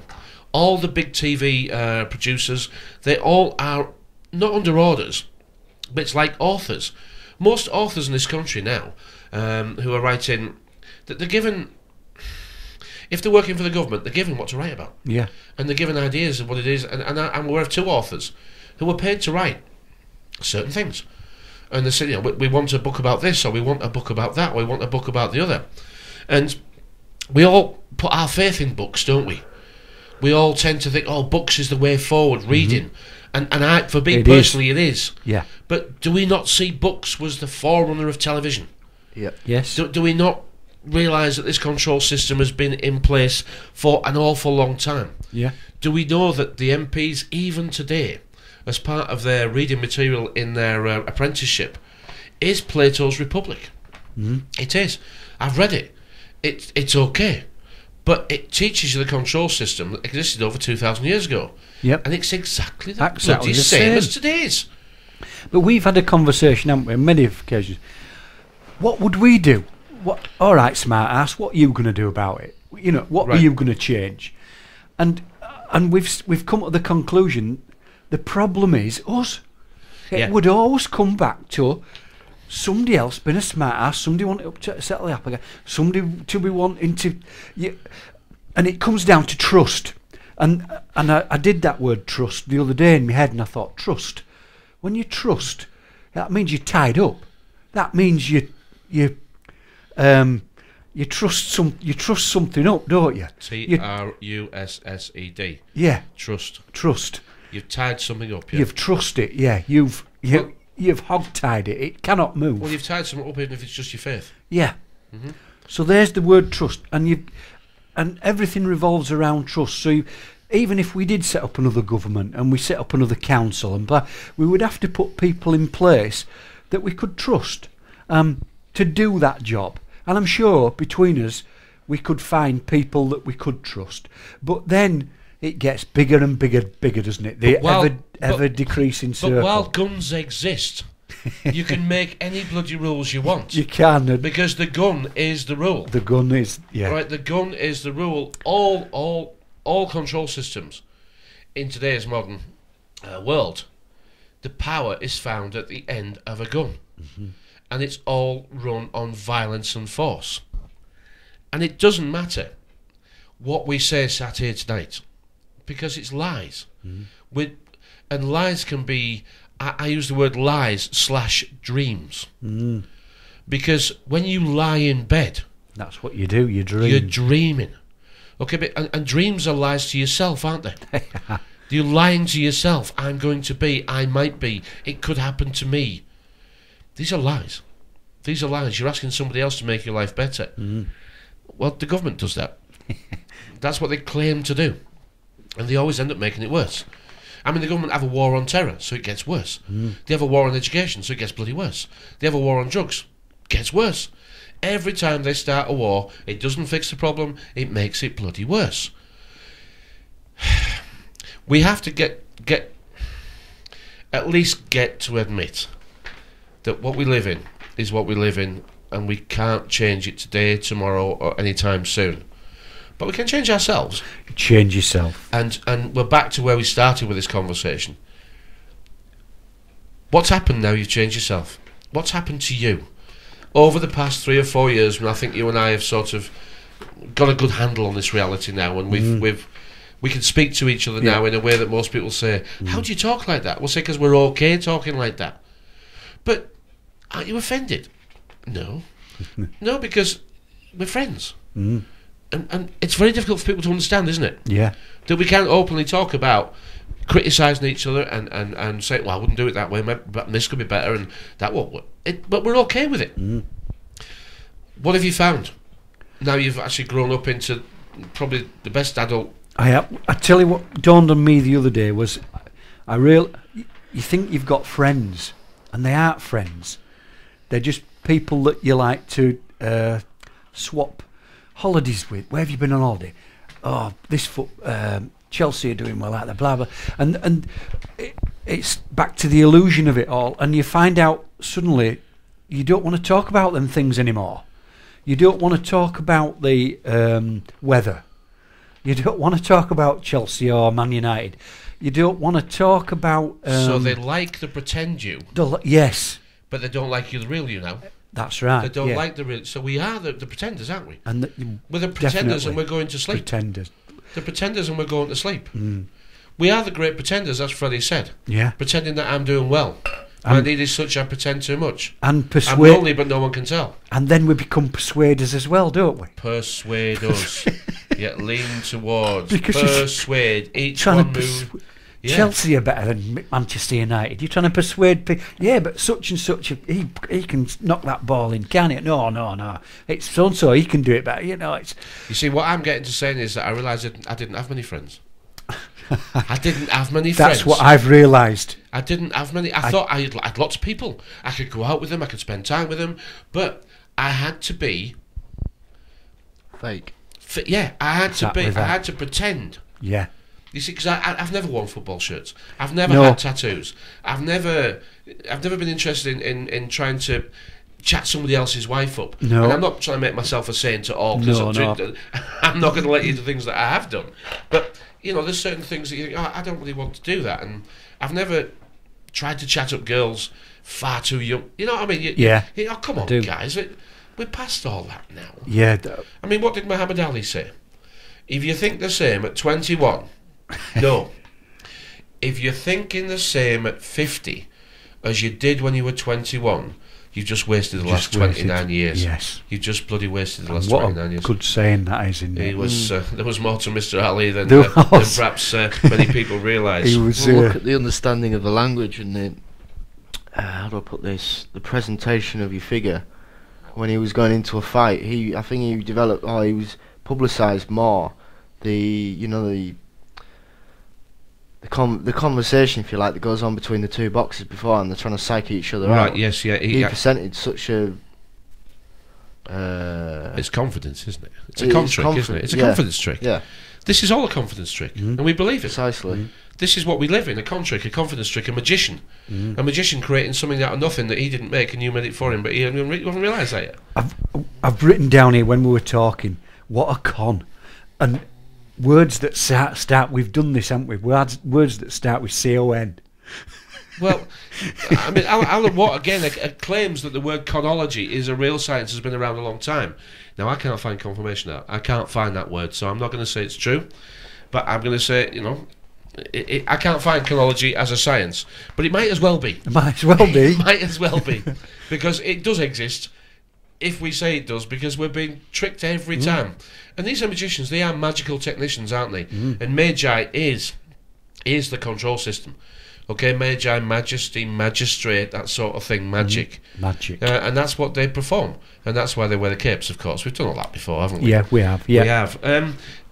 All the big TV producers, they all are not under orders, but it's like authors. Most authors in this country now, who are writing, that they're given, if they're working for the government, they're given what to write about. Yeah. And they're given ideas of what it is. And I'm aware of 2 authors who were paid to write certain things. And they said, we want a book about this, or we want a book about that, or we want a book about the other. And we all put our faith in books, don't we? We all tend to think, books is the way forward, reading. And for me personally, it is. Yeah. But do we not see books was the forerunner of television? Yeah. Yes. Do we not realise that this control system has been in place for an awful long time? Yeah. Do we know that the MPs, even today, as part of their reading material in their apprenticeship, is Plato's Republic? It is. I've read it. It's okay. But it teaches you the control system that existed over 2,000 years ago. Yep. And it's exactly the Exactly bloody the same same as today's. But we've had a conversation, haven't we, on many occasions. What would we do? All right, smart ass, what are you going to do about it? What are you going to change? And we've come to the conclusion, the problem is us. It would always come back to somebody else being a smart ass, somebody wanting to settle the apple, somebody to be wanting to, and it comes down to trust. And I did that word trust the other day in my head, and I thought, trust. When you trust, that means you're tied up. That means you trust something up, don't you? TRUSSED. Yeah. Trust. You've tied something up. Yeah? You've trusted. Yeah. You've hog-tied it. It cannot move. Well, you've tied something up even if it's just your faith. Yeah. So there's the word trust, and everything revolves around trust. So even if we did set up another government and we set up another council and we would have to put people in place that we could trust to do that job. And I'm sure between us we could find people that we could trust. But then it gets bigger and bigger, doesn't it? The ever decreasing circle. But while guns exist, you can make any bloody rules you want. You can. Because the gun is the rule. The gun is, yeah. Right, the gun is the rule. All control systems in today's modern world, the power is found at the end of a gun. And it's all run on violence and force. And it doesn't matter what we say sat here tonight, because it's lies. And lies can be, I use the word lies / dreams. Because when you lie in bed, that's what you do, you dream. You're dreaming. Okay, but, and dreams are lies to yourself, aren't they? You're lying to yourself. I'm going to be, I might be, it could happen to me. These are lies. These are lies. You're asking somebody else to make your life better. Well, the government does that. That's what they claim to do. And they always end up making it worse. I mean, the government have a war on terror, so it gets worse. They have a war on education, so it gets bloody worse. They have a war on drugs. Gets worse. Every time they start a war, it doesn't fix the problem, it makes it bloody worse. We have to get at least get to admit that what we live in is what we live in, and we can't change it today, tomorrow, or any time soon. But we can change ourselves. Change yourself. And we're back to where we started with this conversation. What's happened now you've changed yourself? What's happened to you? Over the past 3 or 4 years, when I think you and I have sort of got a good handle on this reality now, and we can speak to each other now in a way that most people say, how do you talk like that? We'll say because we're okay talking like that. But aren't you offended? No. No, because we're friends. And it's very difficult for people to understand, isn't it? Yeah. That we can't openly talk about criticising each other and say, well, I wouldn't do it that way, but this could be better, and that won't work. But we're okay with it. What have you found? Now you've actually grown up into probably the best adult. I tell you what dawned on me the other day was, you think you've got friends, and they aren't friends. They're just people that you like to swap holidays with. Where have you been on holiday? Oh, Chelsea are doing well out there, blah blah, and it's back to the illusion of it all. And you find out suddenly you don't want to talk about them things anymore. You don't want to talk about the weather. You don't want to talk about Chelsea or Man United. You don't want to talk about. So they like the pretend you. Yes. But they don't like you, the real you now. That's right. They don't like the real. So we are the pretenders, aren't we? And we're the pretenders, and we're going to sleep. Pretenders. The pretenders, and we're going to sleep. We are the great pretenders, as Freddie said. Yeah. Pretending that I'm doing well. My need is such I pretend too much. And I'm lonely, but no one can tell. And then we become persuaders as well, don't we? Persuade us. Yet lean towards. Persuade. Each one move. Yeah. Chelsea are better than Manchester United. You're trying to persuade people. Yeah, but such and such, he can knock that ball in, can he? No. It's so and so. He can do it better. It's. You see, what I'm getting to saying is that I realised I didn't have many friends. I didn't have many friends. That's what I've realised. I didn't have many. I thought I had lots of people. I could go out with them. I could spend time with them. But I had to be fake. Yeah, I had to be. I had to pretend. Yeah. You see, because I've never worn football shirts. I've never had tattoos. I've never been interested in trying to chat somebody else's wife up. No. And I'm not trying to make myself a saint at all. No. I'm not going to let you do things that I have done. But, there's certain things that you think, I don't really want to do that. And I've never tried to chat up girls far too young. You know what I mean? Come on, guys. We're past all that now. Yeah. I mean, what did Muhammad Ali say? If you think the same at 21... No. If you're thinking the same at 50 as you did when you were 21, you've just wasted the last 29 years. Yes. You've just bloody wasted the last what 29 years. What a good saying that is, isn't it? There was more to Mr. Ali than perhaps many people realise. Look at the understanding of the language and the... how do I put this? The presentation of your figure. When he was going into a fight, I think he developed... he was publicised more. The conversation, if you like, that goes on between the two boxes before, and they're trying to psych each other out. Right, yes, yeah. He presented such a... it's confidence, isn't it? It's a trick, isn't it? It's a confidence trick. Yeah. This is all a confidence trick, and we believe it. Precisely. This is what we live in, a trick, a confidence trick, a magician. A magician creating something out of nothing that he didn't make and you made it for him, but he hasn't realised that yet. I've written down here when we were talking, what a con. And... words that start, we've done this, haven't we? Words that start with C-O-N. Well, I mean, Alan Watt, again, claims that the word conology is a real science, has been around a long time. Now, I can't find confirmation of that. I can't find that word, so I'm not going to say it's true. But I'm going to say, I can't find conology as a science. But it might as well be. It might as well be. It might as well be. Because it does exist. If we say it does, because we're being tricked every time. And these are magicians, they are magical technicians, aren't they? And Magi is the control system. Okay, Magi, majesty, magistrate, that sort of thing, magic. Magic. And that's what they perform. And that's why they wear the capes, of course. We've done all that before, haven't we? Yeah, we have. Yeah. We have.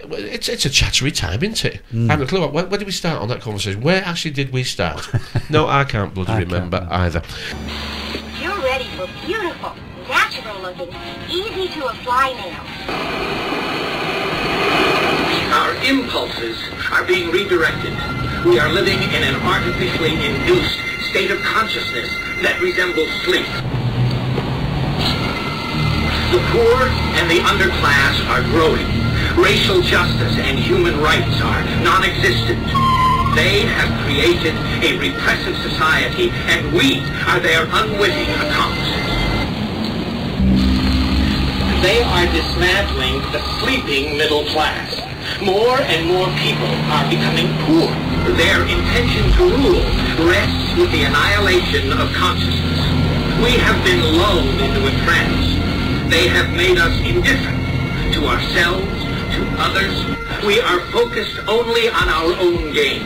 It's a chattery time, isn't it? I haven't a clue. Where did we start on that conversation? Where actually did we start? No, I can't bloody remember either. You're ready for beautiful, natural looking, easy to apply nails. Our impulses are being redirected. We are living in an artificially induced state of consciousness that resembles sleep. The poor and the underclass are growing. Racial justice and human rights are non-existent. They have created a repressive society, and we are their unwitting accomplices. They are dismantling the sleeping middle class. More and more people are becoming poor. Their intention to rule rests with the annihilation of consciousness. We have been lulled into a trance. They have made us indifferent to ourselves, to others. We are focused only on our own gain.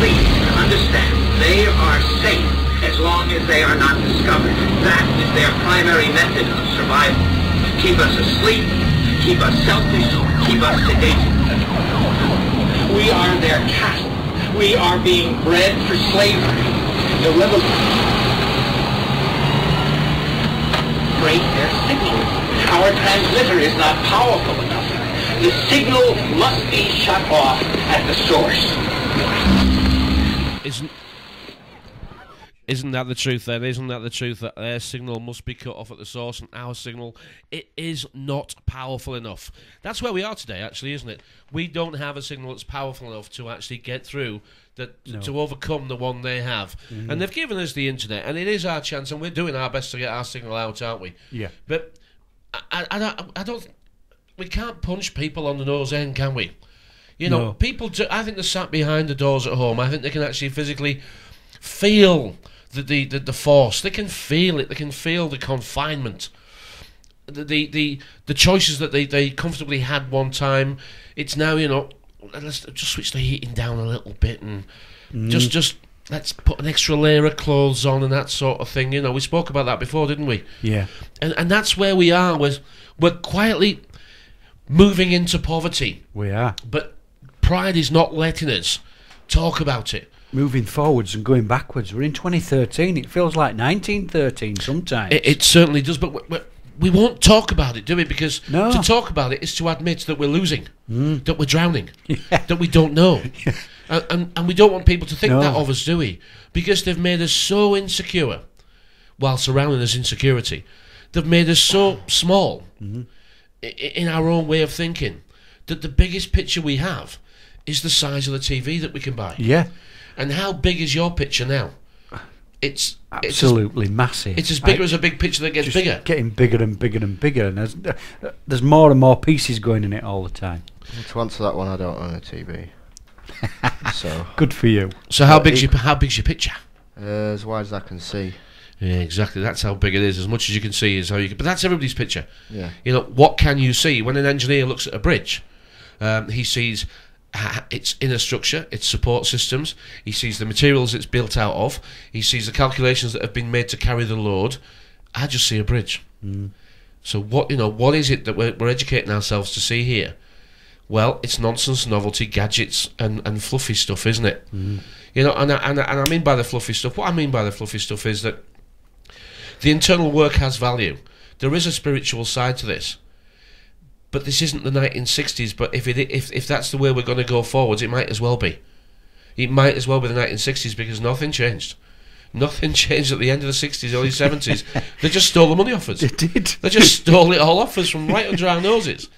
Please understand, they are safe as long as they are not discovered. That is their primary method of survival. Keep us asleep, keep us selfish, keep us sedated. We are their cattle. We are being bred for slavery. The revolution. Break their signal. Our transmitter is not powerful enough. The signal must be shut off at the source. Isn't that the truth then? Isn't that the truth that their signal must be cut off at the source and our signal, it is not powerful enough? That's where we are today, actually, isn't it? We don't have a signal that's powerful enough to actually get through, to overcome the one they have. Mm-hmm. And they've given us the internet, and it is our chance, and we're doing our best to get our signal out, aren't we? Yeah. But I don't... We can't punch people on the nose end, can we? You know, people do, I think they're sat behind the doors at home. I think they can actually physically feel the force. They can feel it. They can feel the confinement. The choices that they comfortably had one time. It's now, you know, let's just switch the heating down a little bit and just let's put an extra layer of clothes on and that sort of thing. You know, we spoke about that before, didn't we? Yeah. And that's where we are. We're quietly moving into poverty. We are. But pride is not letting us talk about it. Moving forwards and going backwards. We're in 2013. It feels like 1913 sometimes. It certainly does, but we won't talk about it, do we? Because to talk about it is to admit that we're losing, that we're drowning, that we don't know. And we don't want people to think that of us, do we? Because they've made us so insecure while surrounding us insecurity. They've made us so small in our own way of thinking that the biggest picture we have is the size of the TV that we can buy. Yeah. And how big is your picture now? It's absolutely massive. It's as big as a big picture that gets bigger. Getting bigger and bigger and bigger, and there's more and more pieces going in it all the time. To answer that one, I don't own a TV. So good for you. So how big's your picture? As wide as I can see. Yeah, exactly. That's how big it is. As much as you can see is how you can. But that's everybody's picture. Yeah. You know, what can you see? When an engineer looks at a bridge, he sees its inner structure, its support systems. He sees the materials it's built out of. He sees the calculations that have been made to carry the load. I just see a bridge. So what is it that we're educating ourselves to see here? Well, it's nonsense, novelty, gadgets, and fluffy stuff, isn't it? You know, and I mean by the fluffy stuff. What I mean by the fluffy stuff is that the internal work has value. There is a spiritual side to this. But this isn't the 1960s. But if that's the way we're going to go forwards, it might as well be. It might as well be the 1960s because nothing changed. Nothing changed at the end of the 60s, early 70s. They just stole the money off us. They did. They just stole it all off us from right under our noses.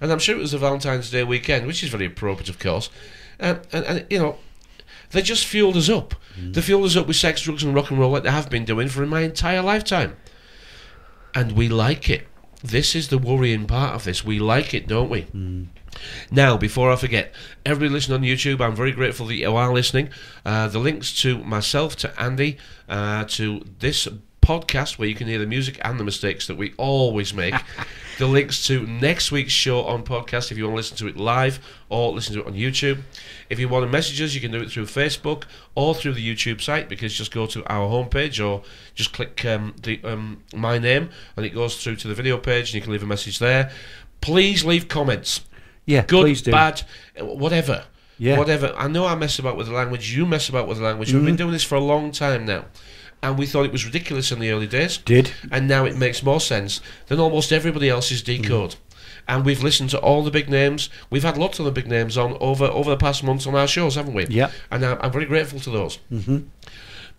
And I'm sure it was the Valentine's Day weekend, which is very appropriate, of course. And you know, they just fueled us up. They fueled us up with sex, drugs, and rock and roll like they have been doing for my entire lifetime. And we like it. This is the worrying part of this. We like it, don't we? Now, before I forget, everybody listening on YouTube, I'm very grateful that you are listening. The links to myself, to Andy, to this podcast where you can hear the music and the mistakes that we always make. The links to next week's show on podcast if you want to listen to it live or listen to it on YouTube. If you want to message us, you can do it through Facebook or through the YouTube site, because just go to our homepage or just click my name and it goes through to the video page and you can leave a message there. Please leave comments. Yeah, good, please do. Bad, whatever. Yeah. Whatever. I know I mess about with the language, you mess about with the language. We've been doing this for a long time now. and we thought it was ridiculous in the early days. Did. And now it makes more sense than almost everybody else's decode. And we've listened to all the big names. We've had lots of the big names on over the past months on our shows, haven't we? Yeah. And I'm very grateful to those. Mm-hmm.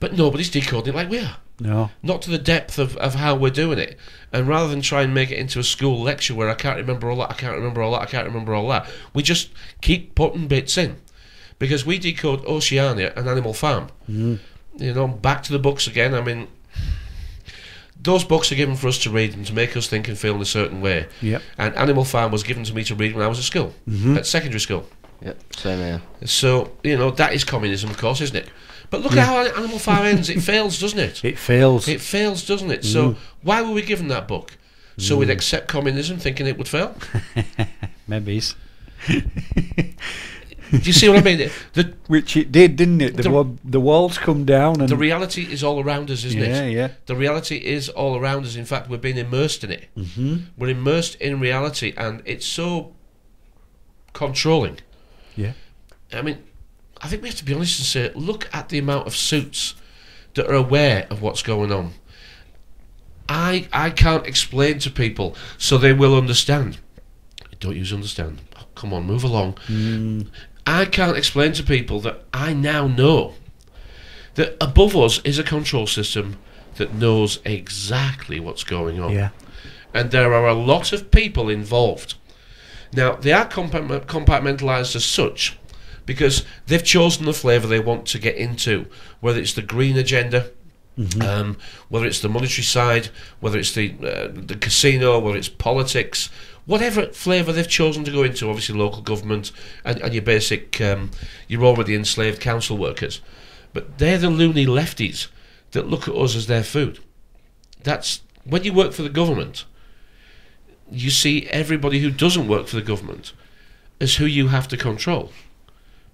But nobody's decoding it like we are. No. Not to the depth of how we're doing it. And rather than try and make it into a school lecture where I can't remember all that, I can't remember all that, I can't remember all that, we just keep putting bits in. Because we decode Oceania and Animal Farm. Mm. You know, back to the books again. I mean, those books are given for us to read and to make us think and feel in a certain way. Yep. And Animal Farm was given to me to read when I was at school, at secondary school. Yep, same here. So, you know, that is communism, of course, isn't it? But look at how Animal Farm ends. It fails, doesn't it? It fails. It fails, doesn't it? So why were we given that book? So we'd accept communism thinking it would fail? Maybe. Do you see what I mean? Which it did, didn't it? The walls come down. And the reality is all around us, isn't it? Yeah, yeah. The reality is all around us. In fact, we're being immersed in it. Mm-hmm. We're immersed in reality, and it's so controlling. Yeah. I mean, I think we have to be honest and say, look at the amount of suits that are aware of what's going on. I can't explain to people so they will understand. Don't use understand. Oh, come on, move along. I can't explain to people that I now know that above us is a control system that knows exactly what's going on. Yeah. And there are a lot of people involved. Now, they are compartmentalised as such because they've chosen the flavour they want to get into, whether it's the green agenda, whether it's the monetary side, whether it's the casino, whether it's politics, whatever flavour they've chosen to go into, obviously local government and your basic, you're already enslaved council workers. But they're the loony lefties that look at us as their food. That's, when you work for the government, you see everybody who doesn't work for the government as who you have to control.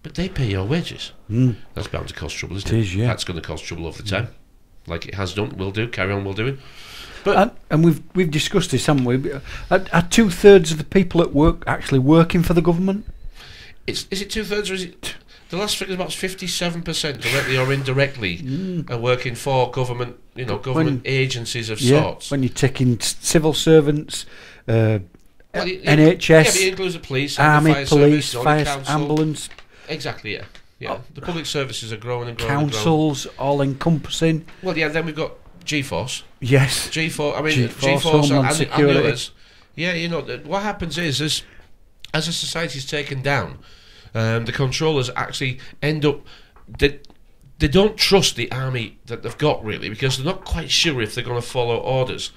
But they pay your wages. That's bound to cost trouble, isn't it? It is, yeah. That's going to cost trouble over the time. Like it has done, will do, carry on, will do it. But and we've discussed this, haven't we? Are 2/3 of the people at work actually working for the government? is it 2/3 or is it... The last figure is about 57% directly or indirectly are working for government, government agencies of sorts. When you're taking civil servants, NHS, yeah, but it includes the police, army, the fire police, service, fire, the council. ambulance. Exactly, yeah. Yeah, the public services are growing and growing. Councils, and growing. all encompassing. Well, yeah. Then we've got G-Force. Yes. G-Force. I mean, G-Force, G-Force Homeland and Security. the others. Yeah, what happens is as a society's taken down, the controllers actually end up. They don't trust the army that they've got really because they're not quite sure if they're going to follow orders.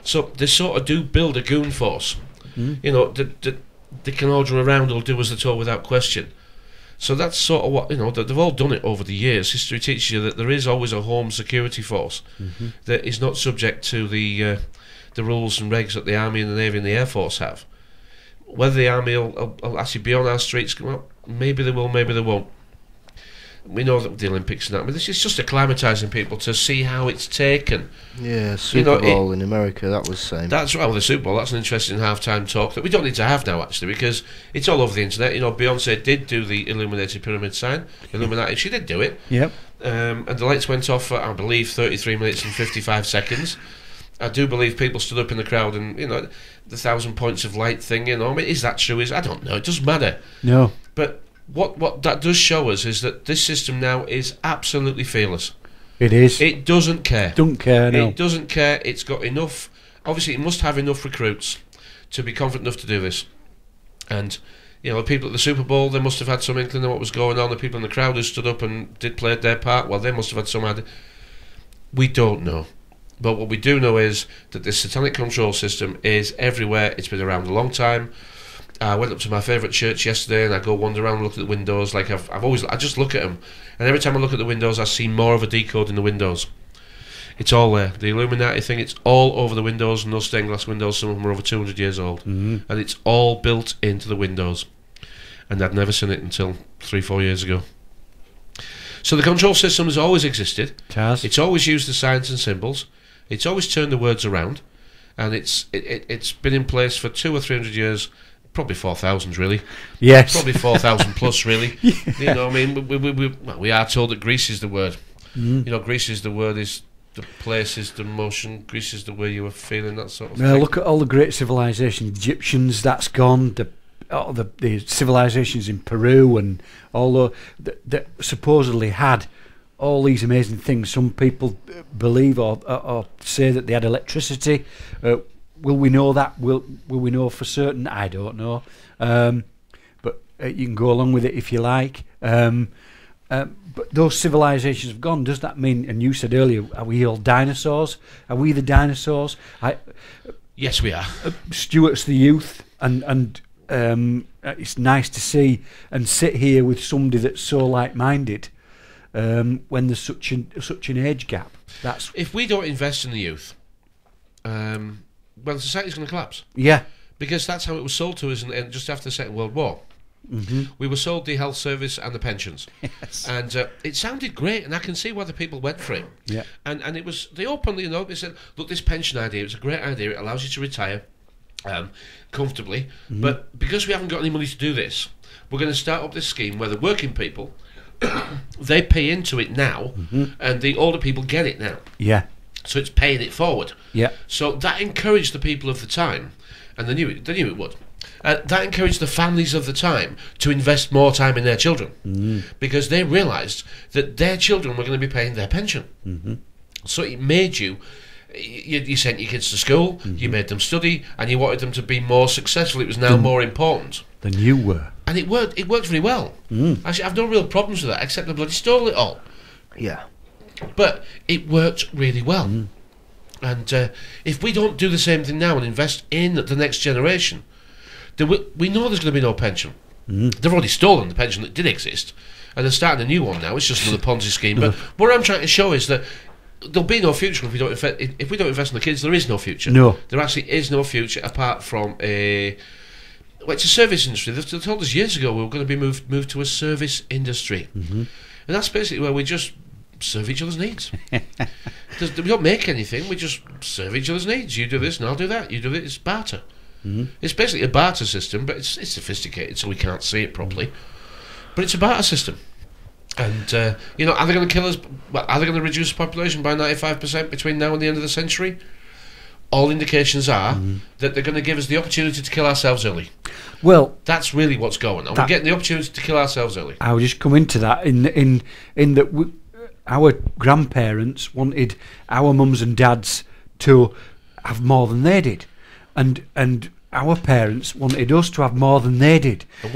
So they sort of do build a goon force. That they can order around or do as they're told without question. So that's sort of what, they've all done it over the years. History teaches you that there is always a home security force that is not subject to the rules and regs that the Army and the Navy and the Air Force have. Whether the Army will actually be on our streets, well, maybe they will, maybe they won't. We know that with the Olympics and that, but this is just acclimatising people to see how it's taken. Yeah, Super Bowl in America, that was the same. That's right, well, the Super Bowl, that's an interesting halftime talk that we don't need to have now, actually, because it's all over the internet. Beyonce did do the illuminated pyramid sign, Illuminati, she did do it. Yep. And the lights went off for, I believe, 33 minutes and 55 seconds. I do believe people stood up in the crowd and, the 1,000 points of light thing, I mean, is that true? I don't know, it doesn't matter. No. But what that does show us is that this system now is absolutely fearless. It is. It doesn't care. Don't care, no. It doesn't care. It's got enough. Obviously, it must have enough recruits to be confident enough to do this. And, the people at the Super Bowl, they must have had some inkling of what was going on. The people in the crowd who stood up and did play their part, well, they must have had some idea. We don't know. But what we do know is that this satanic control system is everywhere. It's been around a long time. I went up to my favourite church yesterday and I go wander around and look at the windows like I just look at them, and every time I look at the windows I see more of a decode in the windows. It's all there. The Illuminati thing, it's all over the windows, and those stained glass windows, some of them are over 200 years old, and it's all built into the windows, and I'd never seen it until 3-4 years ago. So the control system has always existed. It has. It's always used the signs and symbols. It's always turned the words around, and it's been in place for 200 or 300 years. Probably 4,000 really. Yes. Probably 4,000 plus really. Yeah. I mean, we are told that Greece is the word. You know, Greece is the word, is the place, is the motion. Greece is the way you were feeling, that sort of Well, thing. look at all the great civilizations. Egyptians, that's gone. The civilizations in Peru and all that supposedly had all these amazing things. Some people believe or say that they had electricity. Will we know that? Will we know for certain? I don't know. But you can go along with it if you like. But those civilizations have gone. Does that mean, and you said earlier, are we all dinosaurs? Are we the dinosaurs? Yes, we are. Stuart's the youth, and it's nice to see and sit here with somebody that's so like-minded when there's such an age gap. That's If we don't invest in the youth, well, society's going to collapse. Yeah. Because that's how it was sold to us and just after the Second World War. We were sold the health service and the pensions. Yes. And it sounded great, and I can see why the people went for it. Yeah. And it was, they openly, you know, they said, look, this pension idea, it's a great idea, it allows you to retire comfortably, but because we haven't got any money to do this, we're going to start up this scheme where the working people, they pay into it now, and the older people get it now. Yeah. So it's paying it forward. Yeah. So that encouraged the people of the time, and they knew it would. That encouraged the families of the time to invest more time in their children, because they realised that their children were going to be paying their pension. So it made you sent your kids to school, you made them study, and you wanted them to be more successful. It was now more important than you were. And it worked very well. Actually, I've no real problems with that, except the bloody stole it all. Yeah. But it worked really well. And if we don't do the same thing now and invest in the next generation, then we know there's going to be no pension. They've already stolen the pension that did exist, and they're starting a new one now. It's just another Ponzi scheme. But what I'm trying to show is that there'll be no future if we don't invest. If we don't invest in the kids, there is no future. No, there actually is no future apart from a. Well, it's a service industry. They told us years ago we were going to be moved to a service industry, and that's basically where we just serve each other's needs. We don't make anything. We just serve each other's needs. You do this, and I'll do that. You do it. It's barter. It's basically a barter system, but it's sophisticated, so we can't see it properly. But it's a barter system. And, you know, are they going to kill us? Well, are they going to reduce the population by 95% between now and the end of the century? All indications are that they're going to give us the opportunity to kill ourselves early. Well, that's really what's going on. We're getting the opportunity to kill ourselves early. I will just come into that in that our grandparents wanted our mums and dads to have more than they did, and our parents wanted us to have more than they did. But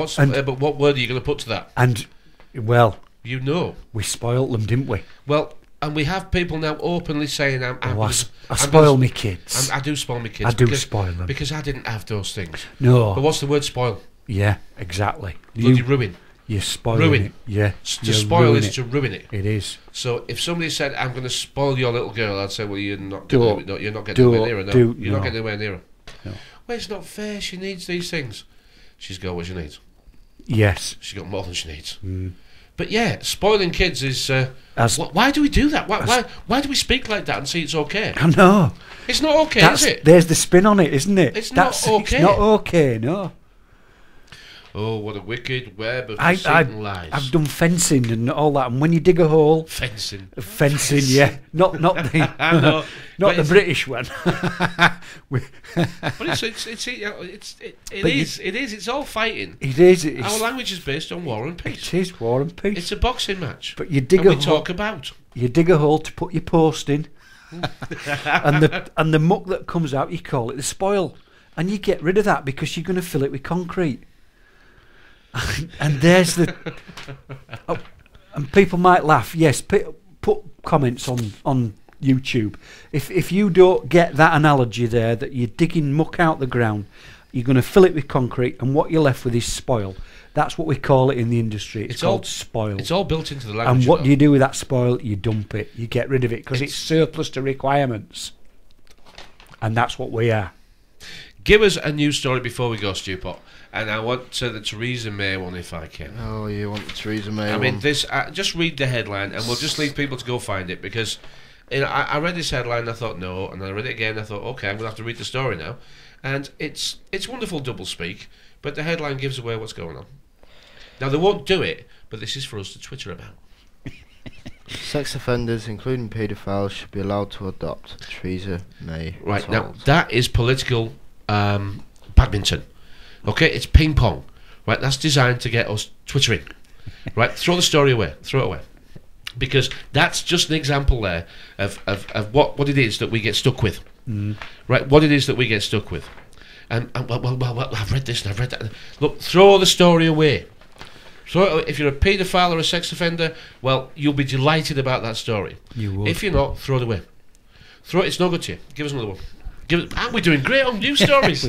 what word are you going to put to that? And, well, you know, we spoilt them, didn't we? Well, and we have people now openly saying, I spoil my kids. I do spoil my kids. I do spoil them. Because I didn't have those things. No. But what's the word spoil? Yeah, exactly. Bloody ruin. You're spoiling it. Yeah. To spoil is to ruin it. It is. So if somebody said, I'm going to spoil your little girl, I'd say, well, you're not getting anywhere near her. No. You're not getting anywhere near her. No. Well, it's not fair. She needs these things. She's got what she needs. Yes. She's got more than she needs. But yeah, spoiling kids is... why do we do that? Why do we speak like that and see it's okay? I know. It's not okay, is it? There's the spin on it, isn't it? It's not okay. It's not okay, no. Oh, what a wicked web of deceit lies. I've done fencing and all that, and when you dig a hole... Fencing, yeah. Not the not the British one. But it's all fighting. It is. Our language is based on war and peace. It is war and peace. It's a boxing match. But you dig we talk about. You dig a hole to put your post in, and the muck that comes out, you call it the spoil, and you get rid of that because you're going to fill it with concrete. And there's the and people might laugh. Yes, put comments on YouTube if you don't get that analogy there, that you're digging muck out the ground, you're going to fill it with concrete, and what you're left with is spoil. That's what we call it in the industry. It's called spoil. It's all built into the language. And what do you do with that spoil? You dump it. You get rid of it because it's surplus to requirements, and that's what we are. Give us a news story before we go, Stuart. And I want the Theresa May one if I can. Oh, you want the Theresa May one? I mean, this. Just read the headline, and we'll just leave people to go find it, because I read this headline, I thought no, and I read it again, I thought okay, I'm going to have to read the story now. And it's wonderful doublespeak, but the headline gives away what's going on. Now, they won't do it, but this is for us to Twitter about. Sex offenders, including paedophiles, should be allowed to adopt. Theresa May. Right, now told. that is political badminton. Okay, it's ping pong. Right, that's designed to get us twittering. Right, throw the story away. Throw it away. Because that's just an example there of what it is that we get stuck with. Right, what it is that we get stuck with. And well, I've read this and I've read that. Look, throw the story away. So if you're a paedophile or a sex offender, well, you'll be delighted about that story. You would. If you're not, throw it away. Throw it. It's no good to you. Give us another one. Aren't we doing great on news stories?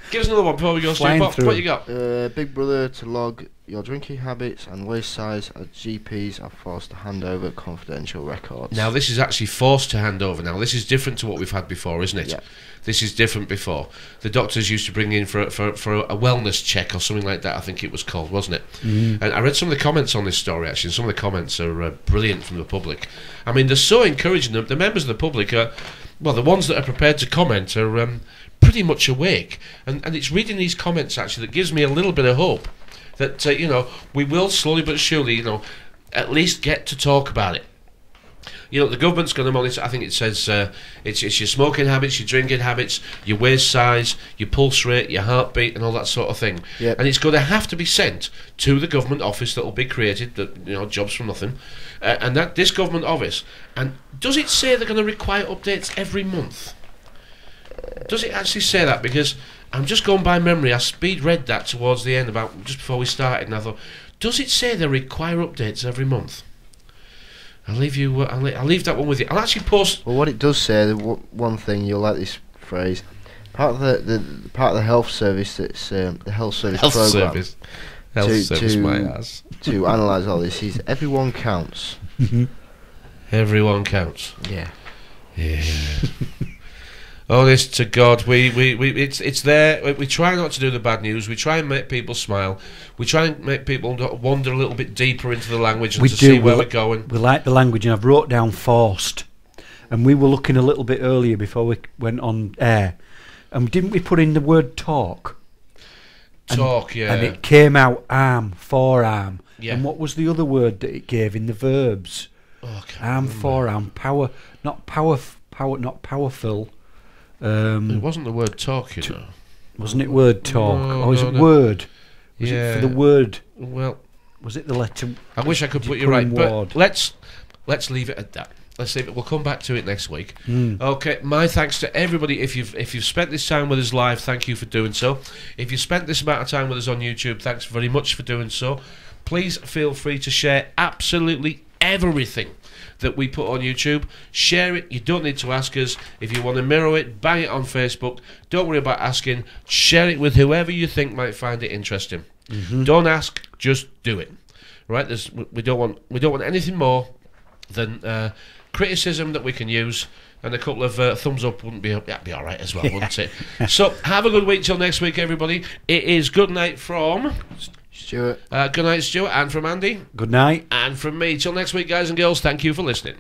Give us another one before we go. Flying Stuart. through. What you got? Big Brother to log your drinking habits and waist size as GPs are forced to hand over confidential records. Now, this is actually forced to hand over. Now, this is different to what we've had before, isn't it? Yeah. This is different before. The doctors used to bring in for a wellness check or something like that, I think it was called, wasn't it? And I read some of the comments on this story, actually, and some of the comments are brilliant from the public. I mean, they're so encouraging. The members of the public are, well, the ones that are prepared to comment are pretty much awake. And it's reading these comments, actually, that gives me a little bit of hope that, you know, we will slowly but surely, you know, at least get to talk about it. You know, the government's going to monitor. I think it says it's your smoking habits, your drinking habits, your waist size, your pulse rate, your heartbeat, and all that sort of thing. Yep. And it's going to have to be sent to the government office that will be created. That, you know, jobs from nothing, and that this government office. And does it say they're going to require updates every month? Does it actually say that? Because I'm just going by memory. I speed read that towards the end, about just before we started, and I thought, does it say they require updates every month? I'll leave you. I'll leave that one with you. I'll actually post. Well, what it does say, one thing you'll like this phrase. Part of the health service, that's the health service program. My ass. To analyse all this is everyone counts. Everyone counts. Yeah. Yeah. Honest to God, it's there. We try not to do the bad news. We try and make people smile. We try and make people wander a little bit deeper into the language and see where we're going. We like the language, and I've wrote down forced. And we were looking a little bit earlier before we went on air, and didn't we put in the word talk? Talk, yeah. And it came out arm, forearm. Yeah. And what was the other word that it gave in the verbs? Oh, I can't Arm, remember. forearm, power, not powerful. It wasn't the word talk, you know. Wasn't it word talk? No, or was no, it no. word? Was Yeah. it for the word? Well, Was it the letter? I wish I could Did put you you put right, in but ward? let's leave it at that. Let's leave it. We'll come back to it next week. Okay. My thanks to everybody. If you've spent this time with us live, thank you for doing so. If you spent this amount of time with us on YouTube, thanks very much for doing so. Please feel free to share absolutely everything that we put on YouTube. Share it. You don't need to ask us. If you want to mirror it, bang it on Facebook. Don't worry about asking. Share it with whoever you think might find it interesting. Don't ask, just do it. Right? We don't want anything more than criticism that we can use, and a couple of thumbs up that'd be all right as well, wouldn't it? So have a good week till next week, everybody. It is good night from Stuart. good night, Stuart, and from Andy. Good night. And from me. Till next week, guys and girls, thank you for listening.